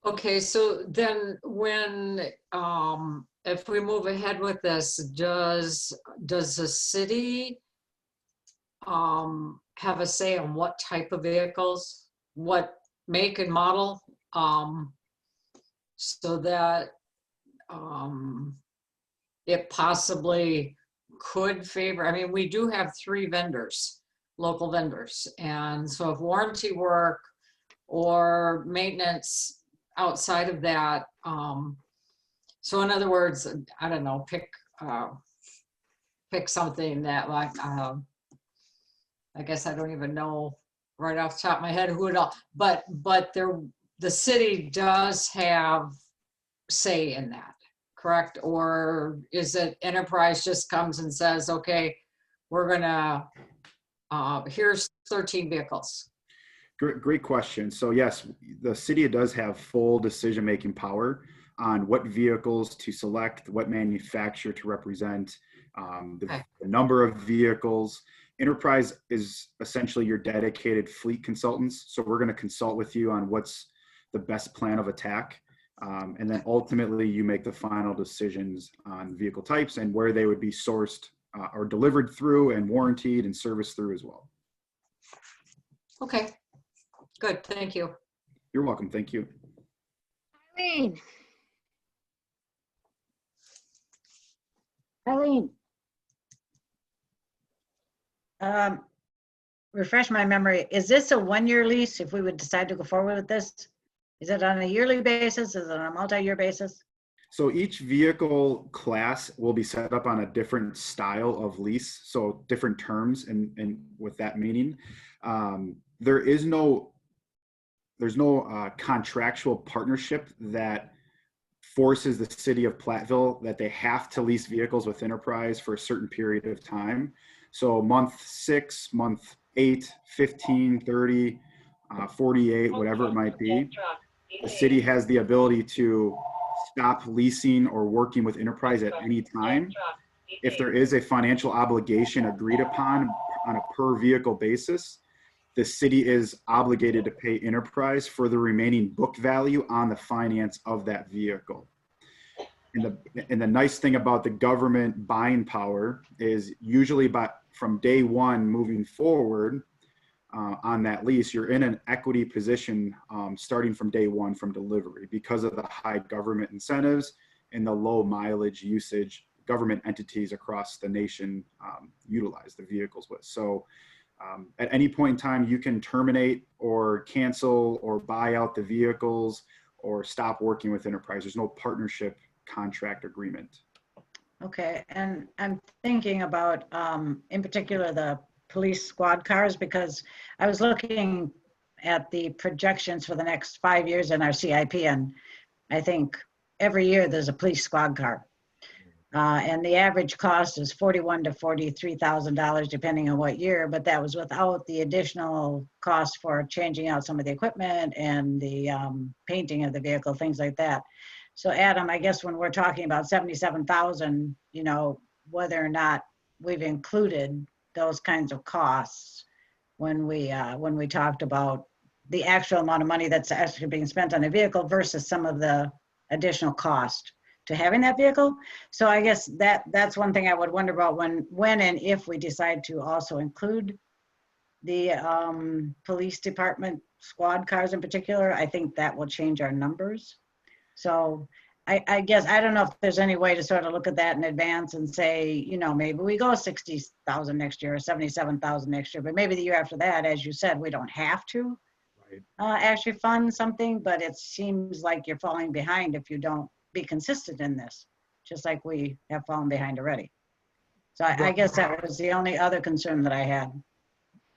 Okay, so then if we move ahead with this, does the city have a say on what type of vehicles, what make and model, so that it possibly could favor? I mean, we do have 3 vendors, local vendors, and so if warranty work or maintenance outside of that So in other words, I don't know, pick something that like, I guess I don't even know right off the top of my head who it all, but the city does have say in that, correct? Or is it Enterprise just comes and says, okay, we're gonna, here's 13 vehicles. Great question. So yes, the city does have full decision-making power on what vehicles to select, what manufacturer to represent, the number of vehicles. Enterprise is essentially your dedicated fleet consultants. So we're going to consult with you on what's the best plan of attack. And then ultimately you make the final decisions on vehicle types and where they would be sourced or delivered through and warrantied and serviced through as well. Okay, good, thank you. You're welcome, thank you. Eileen. Eileen. Refresh my memory. Is this a one-year lease if we would decide to go forward with this? Is it on a yearly basis? Is it on a multi-year basis? So each vehicle class will be set up on a different style of lease, so different terms, and with that meaning, there's no contractual partnership that forces the city of Platteville that they have to lease vehicles with Enterprise for a certain period of time. So month 6, month 8, 15, 30, 48, whatever it might be, the city has the ability to stop leasing or working with Enterprise at any time. If there is a financial obligation agreed upon on a per vehicle basis, the city is obligated to pay Enterprise for the remaining book value on the finance of that vehicle. And the nice thing about the government buying power is usually from day one moving forward on that lease, you're in an equity position starting from day one from delivery because of the high government incentives and the low mileage usage government entities across the nation utilize the vehicles with. So at any point in time, you can terminate or cancel or buy out the vehicles or stop working with Enterprise. There's no partnership contract agreement. Okay, and I'm thinking about, in particular, the police squad cars, because I was looking at the projections for the next 5 years in our CIP, and I think every year there's a police squad car. And the average cost is $41,000 to $43,000 depending on what year, but that was without the additional cost for changing out some of the equipment and the painting of the vehicle, things like that. So Adam, I guess when we're talking about 77,000, you know, whether or not we've included those kinds of costs when we talked about the actual amount of money that's actually being spent on a vehicle versus some of the additional cost to having that vehicle. So I guess that's one thing I would wonder about when and if we decide to also include the police department squad cars in particular. I think that will change our numbers. So I guess, I don't know if there's any way to sort of look at that in advance and say, you know, maybe we go 60,000 next year or 77,000 next year, but maybe the year after that, as you said, we don't have to actually fund something, but it seems like you're falling behind if you don't be consistent in this, just like we have fallen behind already. So I guess that was the only other concern that I had.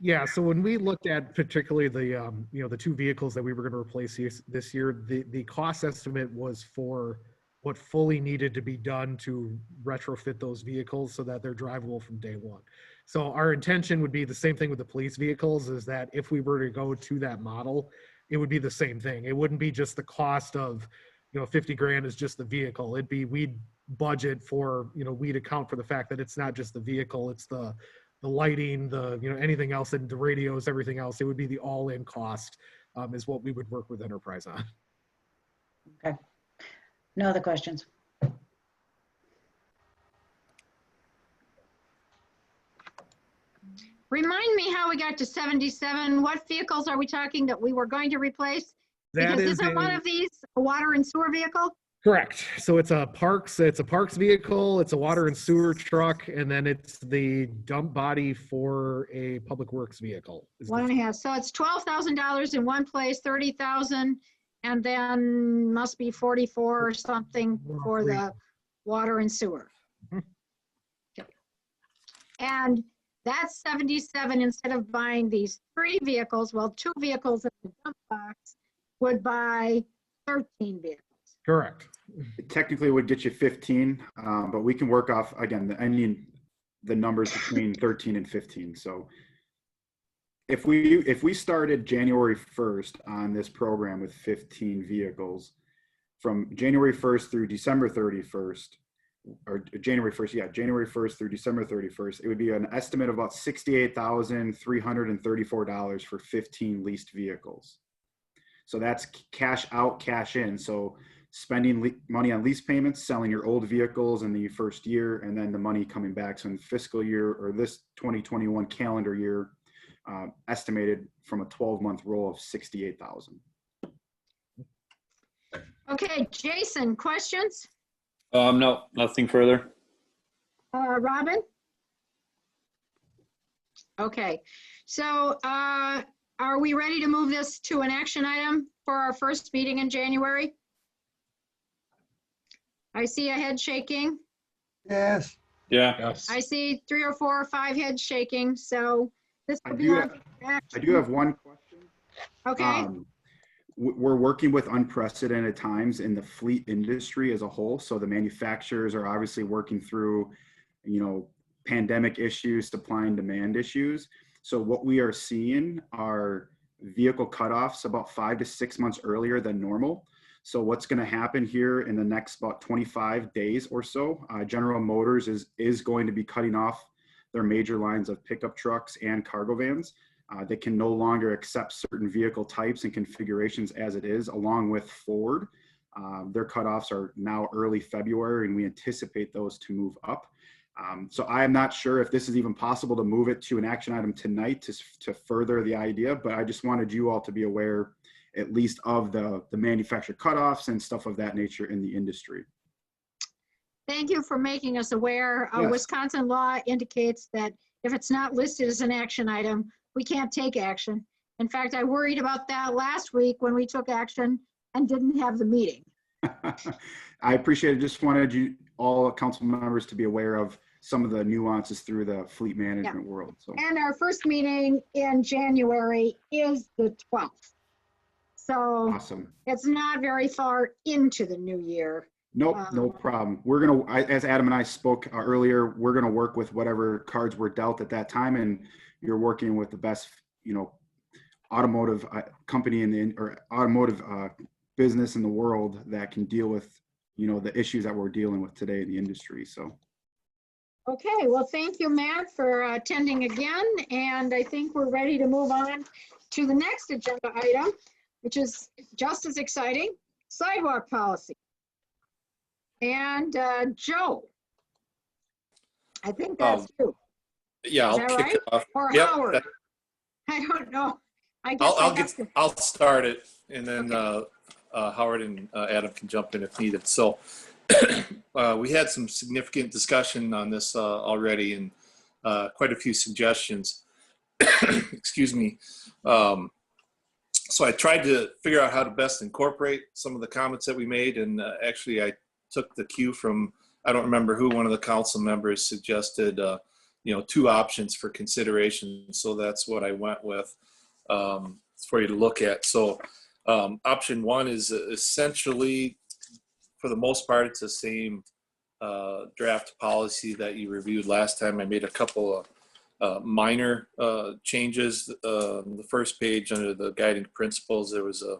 Yeah, so when we looked at particularly the, you know, the 2 vehicles that we were going to replace this year, the cost estimate was for what fully needed to be done to retrofit those vehicles so that they're drivable from day one. So our intention would be the same thing with the police vehicles, is that if we were to go to that model, it would be the same thing. It wouldn't be just the cost of, you know, 50 grand is just the vehicle. It'd be, we'd budget for, you know, we'd account for the fact that it's not just the vehicle, it's the lighting, the, you know, anything else, and the radios, everything else. It would be the all-in cost is what we would work with Enterprise on. Okay. No other questions. Remind me how we got to 77. What vehicles are we talking that we were going to replace? Because isn't one of these a water and sewer vehicle? Correct. So it's a parks vehicle, it's a water and sewer truck, and then it's the dump body for a public works vehicle. 1.5. So it's $12,000 in one place, 30,000, and then must be 44 or something for the water and sewer. Okay. And that's 77 instead of buying these 3 vehicles, well, 2 vehicles in the dump box would buy 13 vehicles. Correct. It technically would get you 15, but we can work off, again, the numbers between 13 and 15. So if we started January 1st on this program with 15 vehicles, from January 1st through December 31st, or January 1st, yeah, January 1st through December 31st, it would be an estimate of about $68,334 for 15 leased vehicles. So that's cash out, cash in. So spending money on lease payments, selling your old vehicles in the first year, and then the money coming back. So in the fiscal year, or this 2021 calendar year, estimated from a 12-month roll of 68,000. Okay, Jason, questions? No, nothing further. Robin? Okay, so are we ready to move this to an action item for our first meeting in January? I see a head shaking. Yes. Yeah. Yes. I see 3 or 4 or 5 heads shaking, so this I will be on do have one question. Okay. We're working with unprecedented times in the fleet industry as a whole. So the manufacturers are obviously working through, pandemic issues, supply and demand issues. So what we are seeing are vehicle cutoffs about 5 to 6 months earlier than normal. So what's going to happen here in the next about 25 days or so, General Motors is going to be cutting off their major lines of pickup trucks and cargo vans. They can no longer accept certain vehicle types and configurations as it is, along with Ford. Their cutoffs are now early February, and we anticipate those to move up. So I am not sure if this is even possible to move it to an action item tonight to further the idea, but I just wanted you all to be aware at least of the manufacturer cutoffs and stuff of that nature in the industry. Thank you for making us aware. Yes. Wisconsin law indicates that if it's not listed as an action item, we can't take action. In fact, I worried about that last week when we took action and didn't have the meeting. I appreciate it. Just wanted you all council members to be aware of some of the nuances through the fleet management world. So. And our first meeting in January is the 12th. So awesome. It's not very far into the new year. Nope, no problem. We're going to, as Adam and I spoke earlier, we're going to work with whatever cards were dealt at that time, and you're working with the best, automotive company or automotive business in the world that can deal with, the issues that we're dealing with today in the industry. So. Okay, well, thank you, Matt, for attending again. And I think we're ready to move on to the next agenda item, which is just as exciting, sidewalk policy. And Joe, I think that's you. Yeah, I'll kick it off. Or Yep. Howard. I don't know. I guess I'll start it, and then Howard and Adam can jump in if needed. So we had some significant discussion on this already, and quite a few suggestions. Excuse me. So I tried to figure out how to best incorporate some of the comments that we made, and actually I took the cue from, I don't remember who, one of the council members suggested, 2 options for consideration. So that's what I went with for you to look at. So option 1 is essentially, for the most part, it's the same draft policy that you reviewed last time. I made a couple of minor changes. The first page under the guiding principles, there was a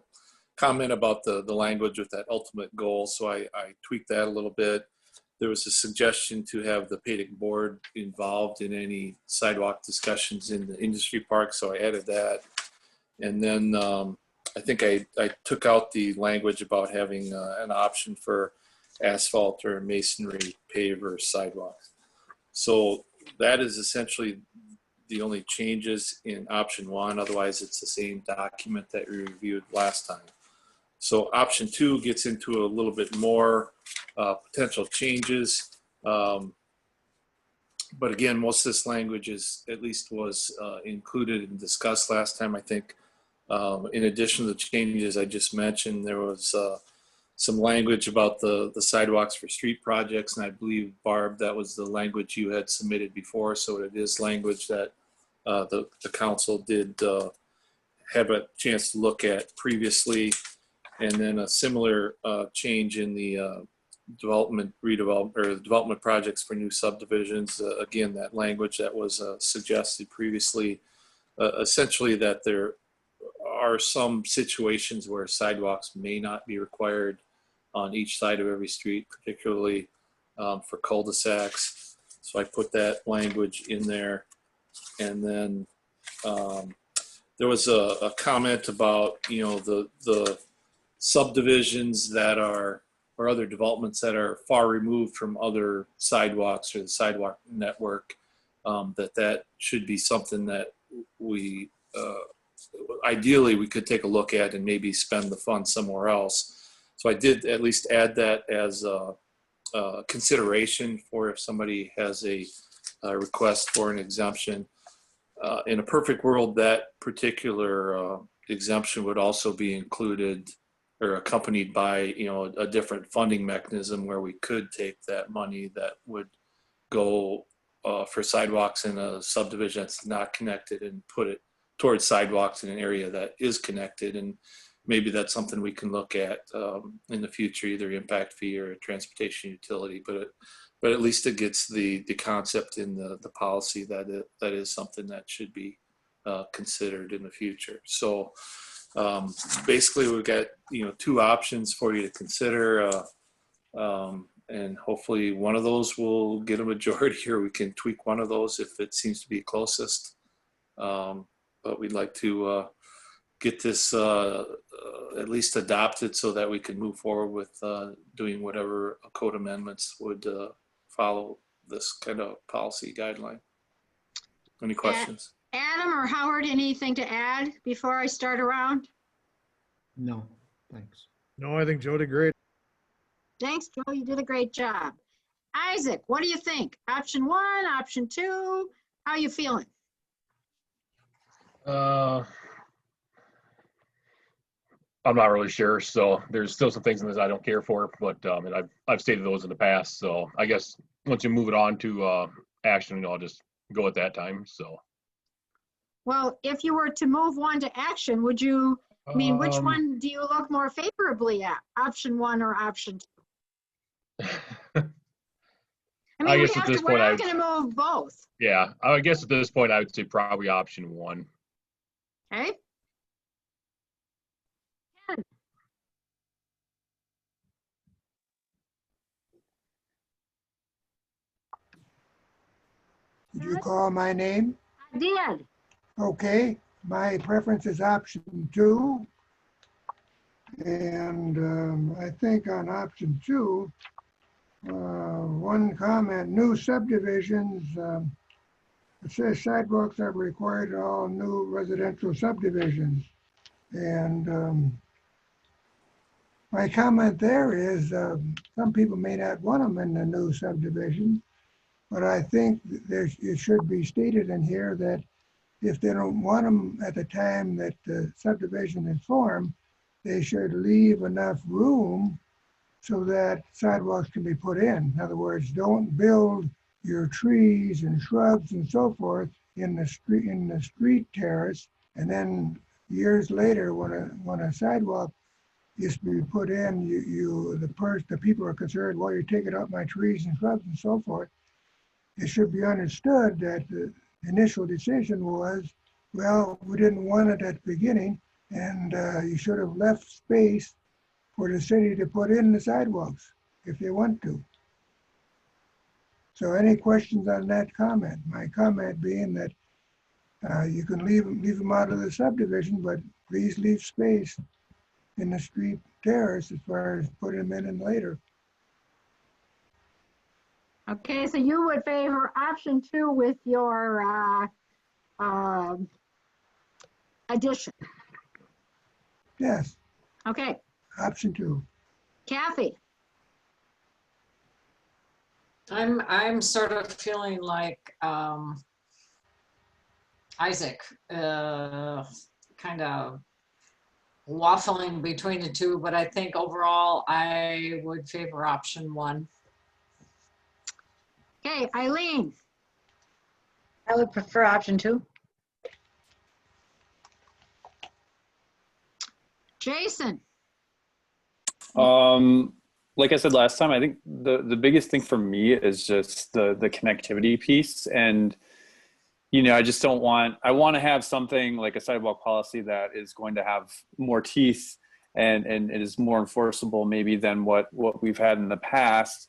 comment about the language with that ultimate goal. So I tweaked that a little bit. There was a suggestion to have the PADIC board involved in any sidewalk discussions in the industry park. So I added that. And then I think I took out the language about having an option for asphalt or masonry, paver, sidewalks. So that is essentially the only changes in option 1. Otherwise, it's the same document that we reviewed last time. So option 2 gets into a little bit more potential changes. But again, most of this language is, at least was included and discussed last time. I think In addition to the changes I just mentioned, there was some language about the sidewalks for street projects, and I believe, Barb, that was the language you had submitted before, so it is language that the council did have a chance to look at previously. And then a similar change in the development projects for new subdivisions. Again, that language that was suggested previously, essentially that there are some situations where sidewalks may not be required on each side of every street, particularly for cul-de-sacs. So I put that language in there. And then there was a comment about, you know, the subdivisions that are, or other developments that are far removed from other sidewalks or the sidewalk network, that should be something that we, ideally we could take a look at and maybe spend the funds somewhere else. So I did at least add that as a consideration for if somebody has a request for an exemption. In a perfect world, that particular exemption would also be included or accompanied by, you know, a different funding mechanism where we could take that money that would go for sidewalks in a subdivision that's not connected and put it towards sidewalks in an area that is connected. And maybe that's something we can look at in the future, either impact fee or transportation utility, but at least it gets the concept in the policy that that is something that should be considered in the future. So basically we've got, you know, two options for you to consider, and hopefully one of those will get a majority, or we can tweak one of those if it seems to be closest. But we'd like to get this at least adopted so that we can move forward with doing whatever code amendments would follow this kind of policy guideline. Any questions? Adam or Howard, anything to add before I start around? No, thanks. No, I think Joe did great. Thanks, Joe. You did a great job. Isaac, what do you think? Option 1, option 2, how you feeling? I'm not really sure. So there's still some things in this I don't care for, but and I've stated those in the past. So I guess once you move it on to action, you know, I'll just go at that time. So. Well, if you were to move one to action, would you, I mean, which one do you look more favorably at? Option 1 or option 2? I mean, I guess at this point, we're not going to move both. Yeah, I guess at this point, I would say probably option 1. Okay. Did you call my name? I did. Okay, my preference is option 2. And I think on option 2, one comment, new subdivisions, it says sidewalks are required in all new residential subdivisions. And my comment there is some people may not want them in the new subdivision, but I think it should be stated in here that if they don't want them at the time that the subdivision is formed, they should leave enough room so that sidewalks can be put in. In other words, don't build your trees and shrubs and so forth in the street terrace, and then years later, when a sidewalk is to be put in, the people are concerned, well, you're taking out my trees and shrubs and so forth. It should be understood that the initial decision was, well, we didn't want it at the beginning, and you should have left space for the city to put in the sidewalks if they want to. So any questions on that comment? My comment being that you can leave them out of the subdivision, but please leave space in the street terrace as far as putting them in later. Okay, so you would favor option 2 with your addition? Yes. Okay. Option 2. Kathy? I'm sort of feeling like Isaac, kind of waffling between the two, but I think overall I would favor option 1. Okay, Eileen. I would prefer option 2. Jason. Like I said last time, I think the biggest thing for me is just the connectivity piece. And, you know, I just don't want, I want to have something like a sidewalk policy that is going to have more teeth and it is more enforceable maybe than what we've had in the past.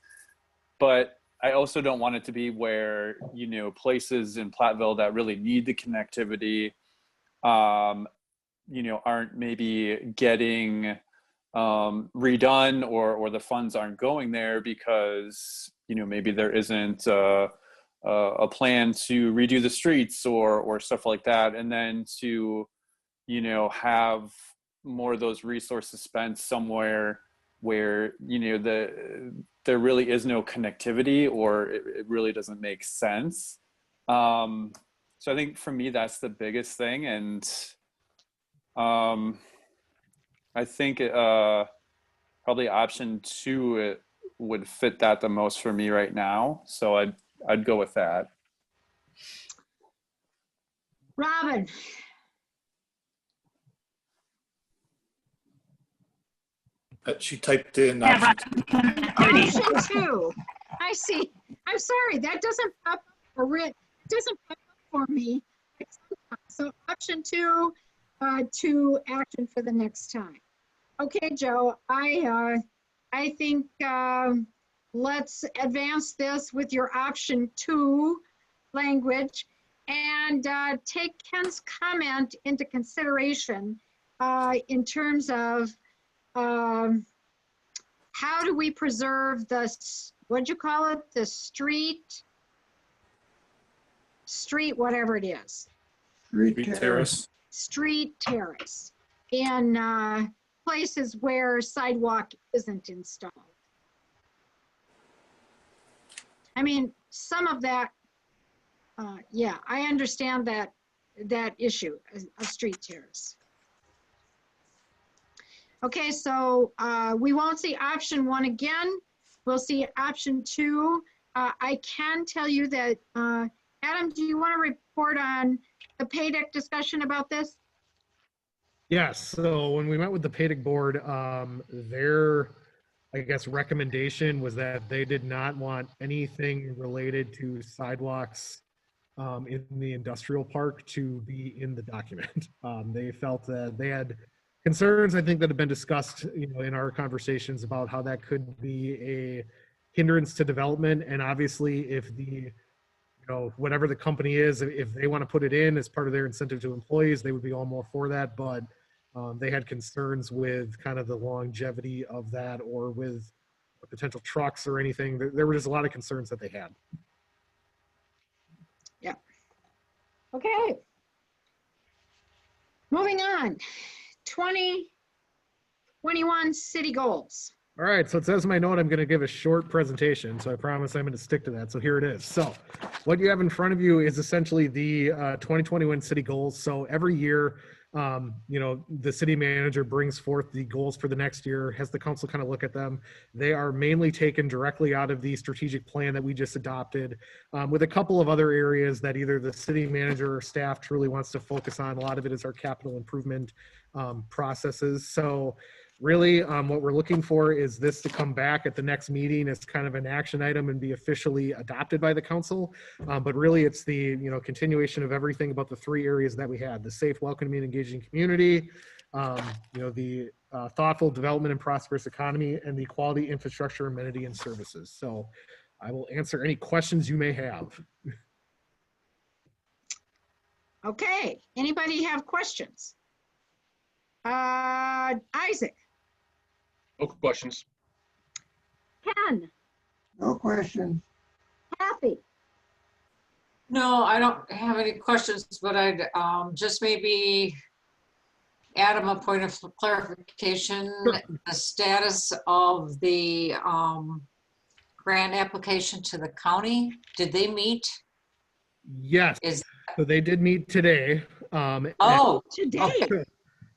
But I also don't want it to be where, you know, places in Platteville that really need the connectivity, you know, aren't maybe getting redone or the funds aren't going there because, you know, maybe there isn't a plan to redo the streets or stuff like that. And then to, you know, have more of those resources spent somewhere where, you know, there really is no connectivity or it really doesn't make sense. So I think for me, that's the biggest thing. And I think probably option 2 would fit that the most for me right now. So I'd go with that. Robin. She typed in option 2. I see. I'm sorry, that doesn't pop up for me. So option 2 to action for the next time. Okay, Joe, I think let's advance this with your option 2 language and take Ken's comment into consideration in terms of how do we preserve the, what'd you call it? The street, whatever it is. Street terrace. Street terrace in places where sidewalk isn't installed. I mean, some of that, yeah, I understand that issue, a street terrace. Okay, so we won't see option 1 again. We'll see option 2. I can tell you that, Adam, do you want to report on the PADEC discussion about this? Yes. So when we met with the PADEC board, their, I guess, recommendation was that they did not want anything related to sidewalks in the industrial park to be in the document. They felt that they had concerns, I think, that have been discussed, you know, in our conversations about how that could be a hindrance to development. And obviously, if the, you know, whatever the company is, if they want to put it in as part of their incentive to employees, they would be all more for that. But they had concerns with kind of the longevity of that or with potential trucks or anything. There were just a lot of concerns that they had. Yeah. Okay. Moving on. 2021 city goals. All right, so it says in my note I'm going to give a short presentation, so I promise I'm going to stick to that. So here it is. So what you have in front of you is essentially the 2021 city goals. So every year, you know, the city manager brings forth the goals for the next year, has the council kind of look at them. They are mainly taken directly out of the strategic plan that we just adopted, with a couple of other areas that either the city manager or staff truly wants to focus on. A lot of it is our capital improvement processes. So really what we're looking for is this to come back at the next meeting as kind of an action item and be officially adopted by the council. But really it's the, you know, continuation of everything about the 3 areas that we had: the safe, welcoming, and engaging community, you know, the thoughtful development and prosperous economy, and the quality infrastructure, amenity, and services. So I will answer any questions you may have. Okay, anybody have questions? Isaac. No questions. Ken. No questions. Kathy. No, I don't have any questions, but I'd just maybe Adam, a point of clarification, the status of the grant application to the county. Did they meet? Yes. So they did meet today. Oh, today.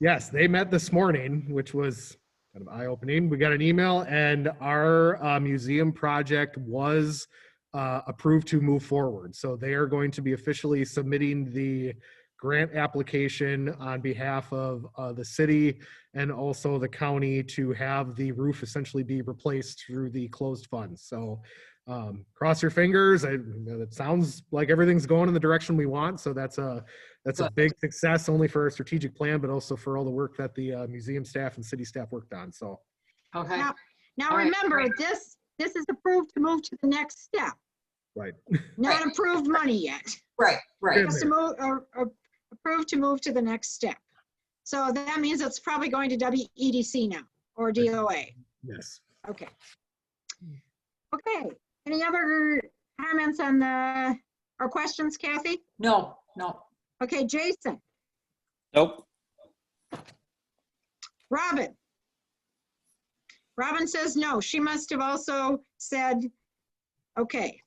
Yes, they met this morning, which was kind of eye-opening. We got an email, and our museum project was approved to move forward. So they are going to be officially submitting the grant application on behalf of the city and also the county to have the roof essentially be replaced through the closed funds. So cross your fingers. It sounds like everything's going in the direction we want. So that's a big success, only for our strategic plan, but also for all the work that the museum staff and city staff worked on. So Okay. Now remember, this is approved to move to the next step. Right. Not approved money yet. Right. Just to move, approved to move to the next step. So that means it's probably going to WEDC now, or DOA. Yes. Okay. Okay. Any other comments on or questions, Kathy? No. Okay, Jason. Nope. Robin. Robin says no. She must have also said, okay.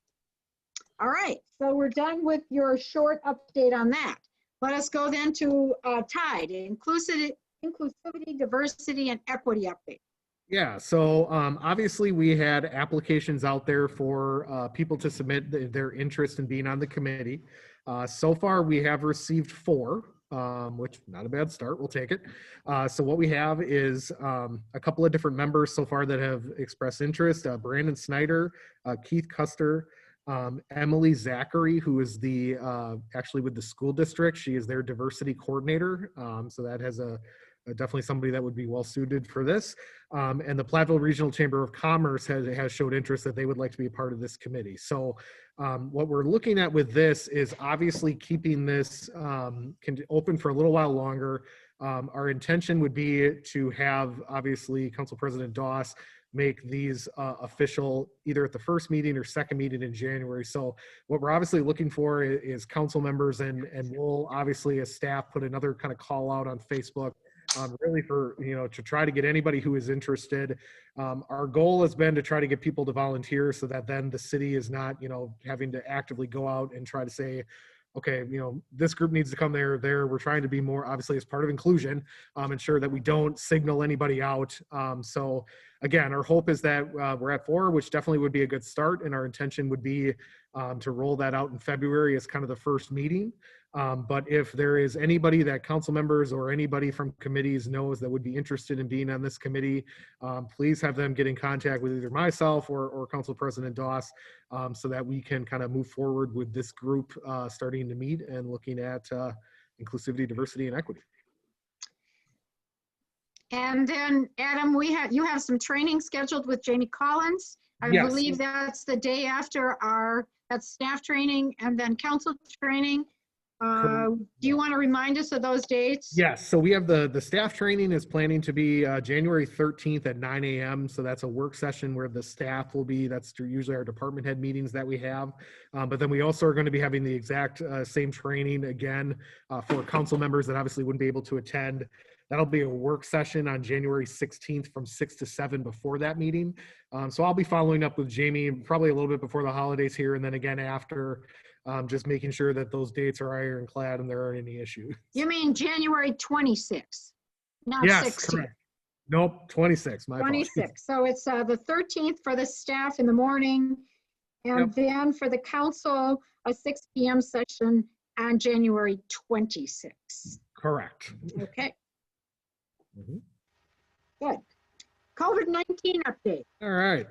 All right, so we're done with your short update on that. Let us go then to TIDE, inclusivity, diversity, and equity update. Yeah, so obviously we had applications out there for people to submit their interest in being on the committee. So far we have received 4, which not a bad start, we'll take it. So what we have is a couple of different members so far that have expressed interest. Brandon Snyder, Keith Custer, Emily Zachary, who is the actually with the school district. She is their diversity coordinator. So that has definitely somebody that would be well suited for this. And the Platteville Regional Chamber of Commerce has showed interest that they would like to be a part of this committee. So what we're looking at with this is obviously keeping this open for a little while longer. Our intention would be to have obviously Council President Doss make these official either at the first meeting or second meeting in January. So what we're obviously looking for is council members, and we'll obviously as staff put another kind of call out on Facebook, really for, to try to get anybody who is interested. Our goal has been to try to get people to volunteer so that then the city is not, having to actively go out and try to say, okay, this group needs to come there. We're trying to be more, obviously, as part of inclusion, ensure that we don't signal anybody out. So again, our hope is that we're at 4, which definitely would be a good start. And our intention would be to roll that out in February as kind of the first meeting. But if there is anybody that council members or anybody from committees knows that would be interested in being on this committee, please have them get in contact with either myself or Council President Doss, so that we can kind of move forward with this group starting to meet and looking at inclusivity, diversity, and equity. And then Adam, you have some training scheduled with Jamie Collins. I Yes. believe that's the day after that's staff training and then council training. Do you want to remind us of those dates? Yes, so we have the staff training is planning to be January 13th at 9 a.m. So that's a work session where the staff will be, that's usually our department head meetings that we have. But then we also are going to be having the exact same training again for council members that obviously wouldn't be able to attend. That'll be a work session on January 16th from 6 to 7 before that meeting. So I'll be following up with Jamie probably a little bit before the holidays here, and then again after, just making sure that those dates are ironclad and there aren't any issues. You mean January 26th, not Yes, 16th. correct. Nope, 26. My 26. So it's the 13th for the staff in the morning, and then for the council, a 6 p.m. session on January 26th. Correct. Okay. Good. COVID-19 update. All right.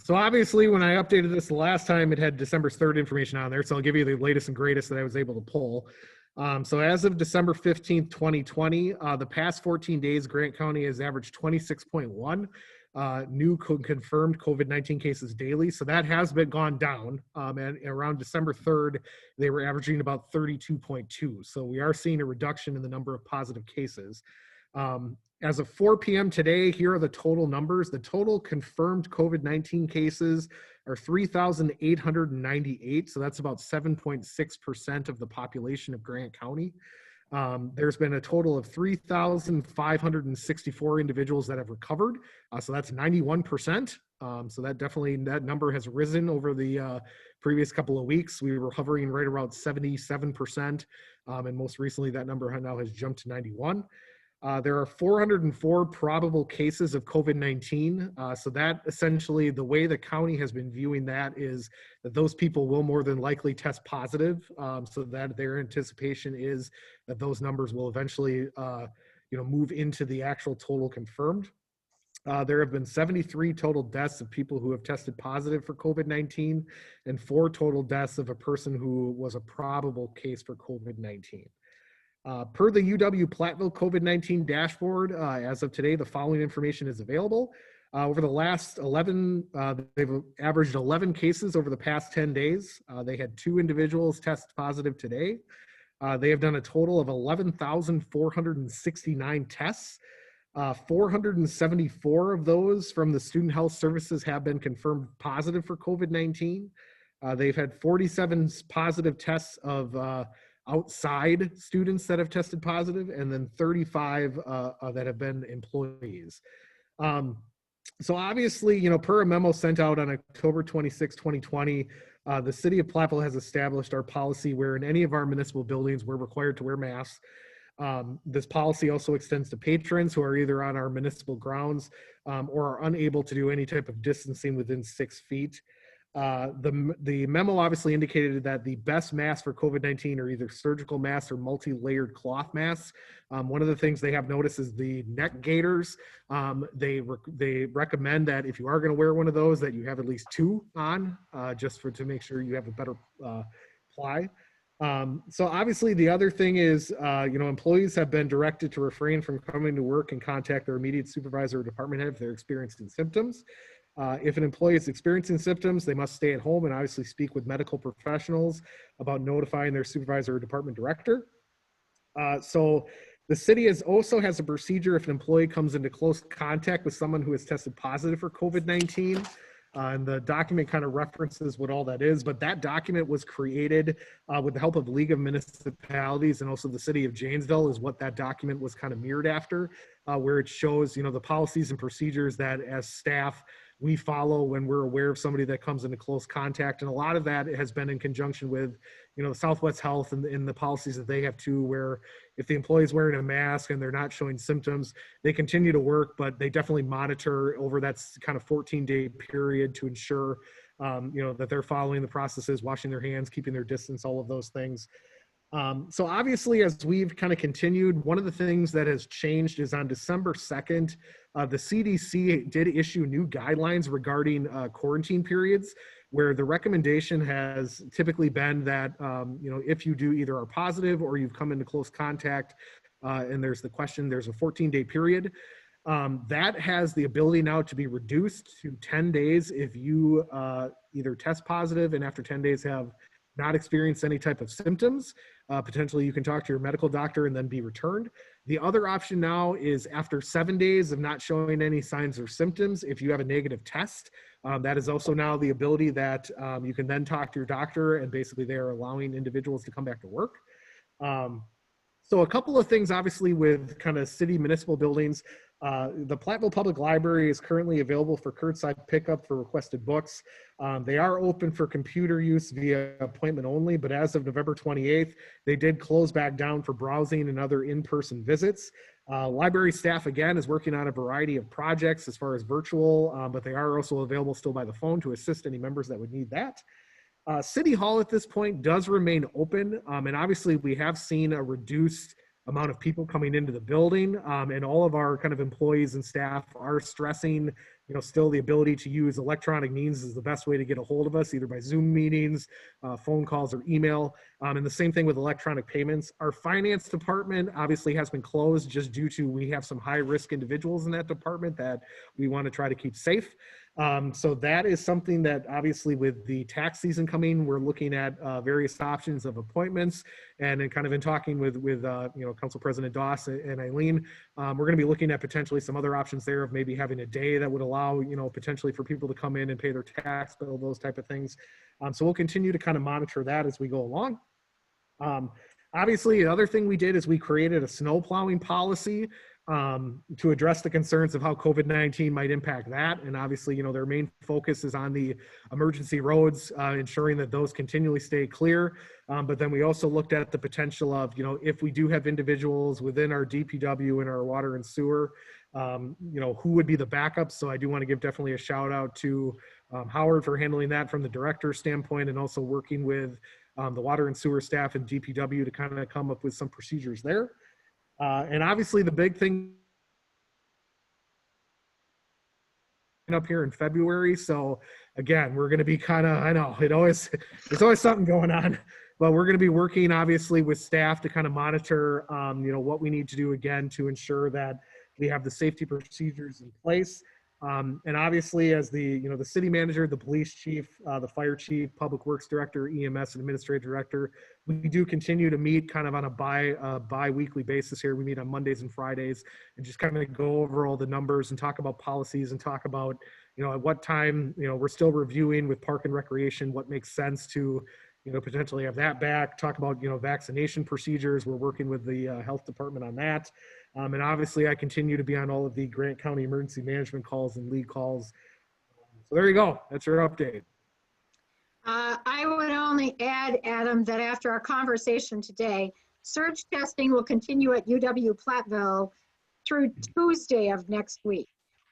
So obviously when I updated this the last time, it had December 3rd information on there. So I'll give you the latest and greatest that I was able to pull. So as of December 15th, 2020, the past 14 days, Grant County has averaged 26.1 new confirmed COVID-19 cases daily. So that has been gone down. And around December 3rd, they were averaging about 32.2. So we are seeing a reduction in the number of positive cases. As of 4 p.m. today, here are the total numbers. The total confirmed COVID-19 cases are 3,898. So that's about 7.6% of the population of Grant County. There's been a total of 3,564 individuals that have recovered. So that's 91%. So that number has risen over the previous couple of weeks. We were hovering right around 77%. And most recently, that number now has jumped to 91. There are 404 probable cases of COVID-19. So that essentially, the way the county has been viewing that is that those people will more than likely test positive. So that their anticipation is that those numbers will eventually, move into the actual total confirmed. There have been 73 total deaths of people who have tested positive for COVID-19 and 4 total deaths of a person who was a probable case for COVID-19. Per the UW Platteville COVID-19 dashboard, as of today, the following information is available. Over the last 11, they've averaged 11 cases over the past 10 days. They had 2 individuals test positive today. They have done a total of 11,469 tests. 474 of those from the Student Health Services have been confirmed positive for COVID-19. They've had 47 positive tests of outside students that have tested positive, and then 35 that have been employees. So obviously, per a memo sent out on October 26, 2020, the city of Platteville has established our policy where in any of our municipal buildings, we're required to wear masks. This policy also extends to patrons who are either on our municipal grounds or are unable to do any type of distancing within 6 feet. The memo obviously indicated that the best masks for COVID-19 are either surgical masks or multi-layered cloth masks. One of the things they have noticed is the neck gaiters. They recommend that if you are going to wear one of those, that you have at least 2 on, just to make sure you have a better ply. So obviously the other thing is, employees have been directed to refrain from coming to work and contact their immediate supervisor or department head if they're experiencing symptoms. If an employee is experiencing symptoms, they must stay at home and obviously speak with medical professionals about notifying their supervisor or department director. So the city also has a procedure if an employee comes into close contact with someone who has tested positive for COVID-19. And the document kind of references what all that is, but that document was created with the help of League of Municipalities and also the city of Janesville is what that document was kind of mirrored after, where it shows, the policies and procedures that as staff we follow when we're aware of somebody that comes into close contact. And a lot of that has been in conjunction with, Southwest Health and the policies that they have too, where if the employee is wearing a mask and they're not showing symptoms, they continue to work, but they definitely monitor over that kind of 14-day period to ensure, that they're following the processes, washing their hands, keeping their distance, all of those things. So obviously, as we've kind of continued, one of the things that has changed is on December 2nd, the CDC did issue new guidelines regarding quarantine periods, where the recommendation has typically been that, if you do either are positive or you've come into close contact, and there's a 14-day period, that has the ability now to be reduced to 10 days if you either test positive and after 10 days have not experienced any type of symptoms. Potentially you can talk to your medical doctor and then be returned. The other option now is after 7 days of not showing any signs or symptoms, if you have a negative test, that is also now the ability that you can then talk to your doctor, and basically they're allowing individuals to come back to work. So a couple of things, obviously, with kind of city municipal buildings. The Platteville Public Library is currently available for curbside pickup for requested books. They are open for computer use via appointment only, but as of November 28th, they did close back down for browsing and other in-person visits. Library staff, again, is working on a variety of projects as far as virtual, but they are also available still by the phone to assist any members that would need that. City Hall at this point does remain open, and obviously we have seen a reduced amount of people coming into the building, and all of our kind of employees and staff are stressing, still the ability to use electronic means is the best way to get a hold of us, either by Zoom meetings, phone calls, or email. And the same thing with electronic payments. Our finance department obviously has been closed just due to we have some high-risk individuals in that department that we want to try to keep safe. So that is something that obviously with the tax season coming, we're looking at various options of appointments, and then kind of in talking with Council President Doss and Eileen, we're going to be looking at potentially some other options there of maybe having a day that would allow, potentially for people to come in and pay their tax bill, those type of things. So we'll continue to kind of monitor that as we go along. Obviously, the other thing we did is we created a snow plowing policy. to address the concerns of how COVID-19 might impact that. And obviously, you know, their main focus is on the emergency roads, ensuring that those continually stay clear. But then we also looked at the potential of, you know, if we do have individuals within our DPW and our water and sewer, you know, who would be the backups. So I do want to give definitely a shout out to Howard for handling that from the director standpoint, and also working with the water and sewer staff and DPW to kind of come up with some procedures there. And obviously the big thing up here in February. So again, we're going to be kind of, I know there's always something going on, but we're going to be working obviously with staff to kind of monitor, you know, what we need to do again to ensure that we have the safety procedures in place. And obviously as the, you know, the city manager, the police chief, the fire chief, public works director, EMS and administrative director, we do continue to meet kind of on a bi-weekly basis here. We meet on Mondays and Fridays and just kind of go over all the numbers and talk about policies and talk about, you know, at what time, you know, we're still reviewing with Park and Recreation, what makes sense to, you know, potentially have that back, talk about, you know, vaccination procedures. We're working with the health department on that. And obviously I continue to be on all of the Grant County emergency management calls and lead calls. So there you go. That's your update. I would only add, Adam, that after our conversation today, surge testing will continue at UW-Platteville through Tuesday of next week.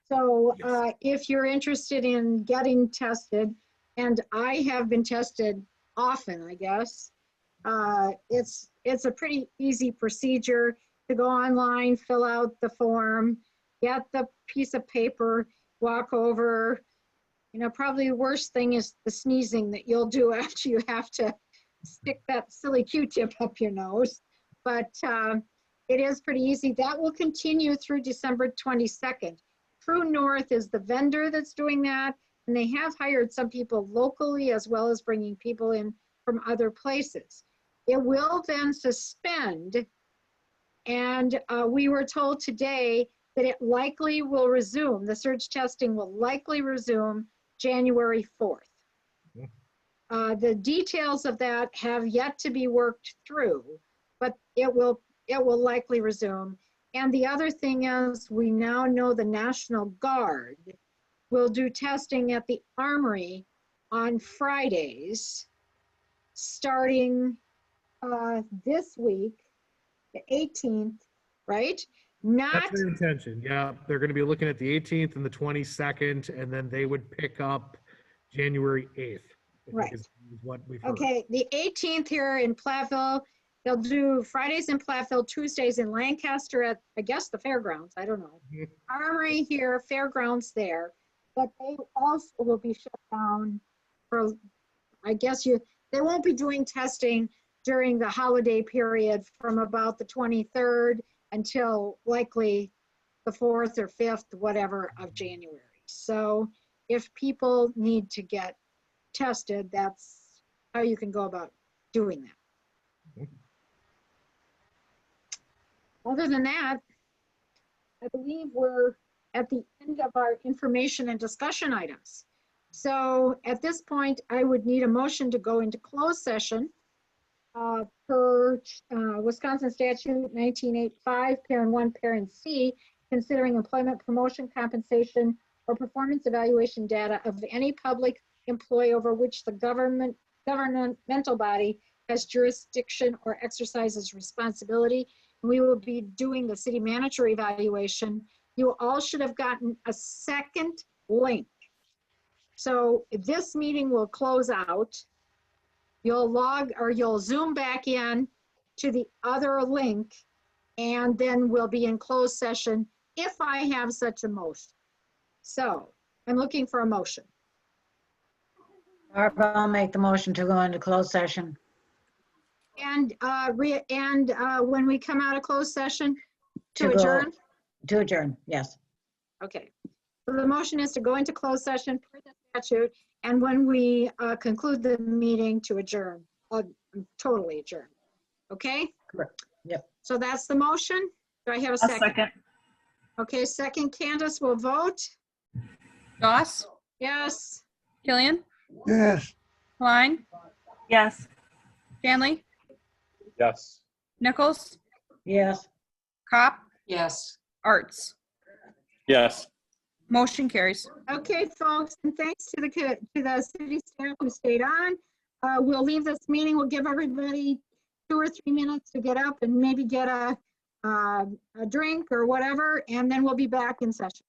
So if you're interested in getting tested, and I have been tested often, I guess, it's a pretty easy procedure to go online, fill out the form, get the piece of paper, walk over. You know, probably the worst thing is the sneezing that you'll do after you have to stick that silly Q-tip up your nose. But it is pretty easy. That will continue through December 22nd. True North is the vendor that's doing that, and they have hired some people locally as well as bringing people in from other places. It will then suspend, and we were told today that it likely will resume, the surge testing will likely resume January 4th. The details of that have yet to be worked through, but it will likely resume. And the other thing is, we now know the National Guard will do testing at the Armory on Fridays, starting this week, the 18th, right? That's their intention. Yeah, they're going to be looking at the 18th and the 22nd, and then they would pick up January 8th. Right. Is what we've heard. Okay, the 18th here in Platteville. They'll do Fridays in Platteville, Tuesdays in Lancaster at, I guess, the fairgrounds. I don't know. Armory here, fairgrounds there. But they also will be shut down for, I guess they won't be doing testing during the holiday period from about the 23rd until likely the 4th or 5th, whatever, of January. So if people need to get tested, that's how you can go about doing that. Other than that, I believe we're at the end of our information and discussion items. So at this point, I would need a motion to go into closed session per Wisconsin statute 1985, parent 1, parent C, considering employment, promotion, compensation, or performance evaluation data of any public employee over which the governmental body has jurisdiction or exercises responsibility. We will be doing the city manager evaluation. You all should have gotten a second link. So this meeting will close out. You'll log or you'll Zoom back in to the other link, and then we'll be in closed session if I have such a motion. So I'm looking for a motion. I'll make the motion to go into closed session. And when we come out of closed session, to adjourn? To adjourn, yes. Okay. So the motion is to go into closed session per the statute, and when we conclude the meeting, to adjourn, totally adjourn. Okay? Correct. Yep. So that's the motion. Do I have a second? Second. Okay, second. Candace will vote. Doss? Yes. Killian? Yes. Klein? Yes. Yes. Nichols? Yes. Kopp? Yes. Arts. Yes. Motion carries. Okay, folks, and thanks to the city staff who stayed on. We'll leave this meeting. We'll give everybody 2 or 3 minutes to get up and maybe get a drink or whatever, and then we'll be back in session.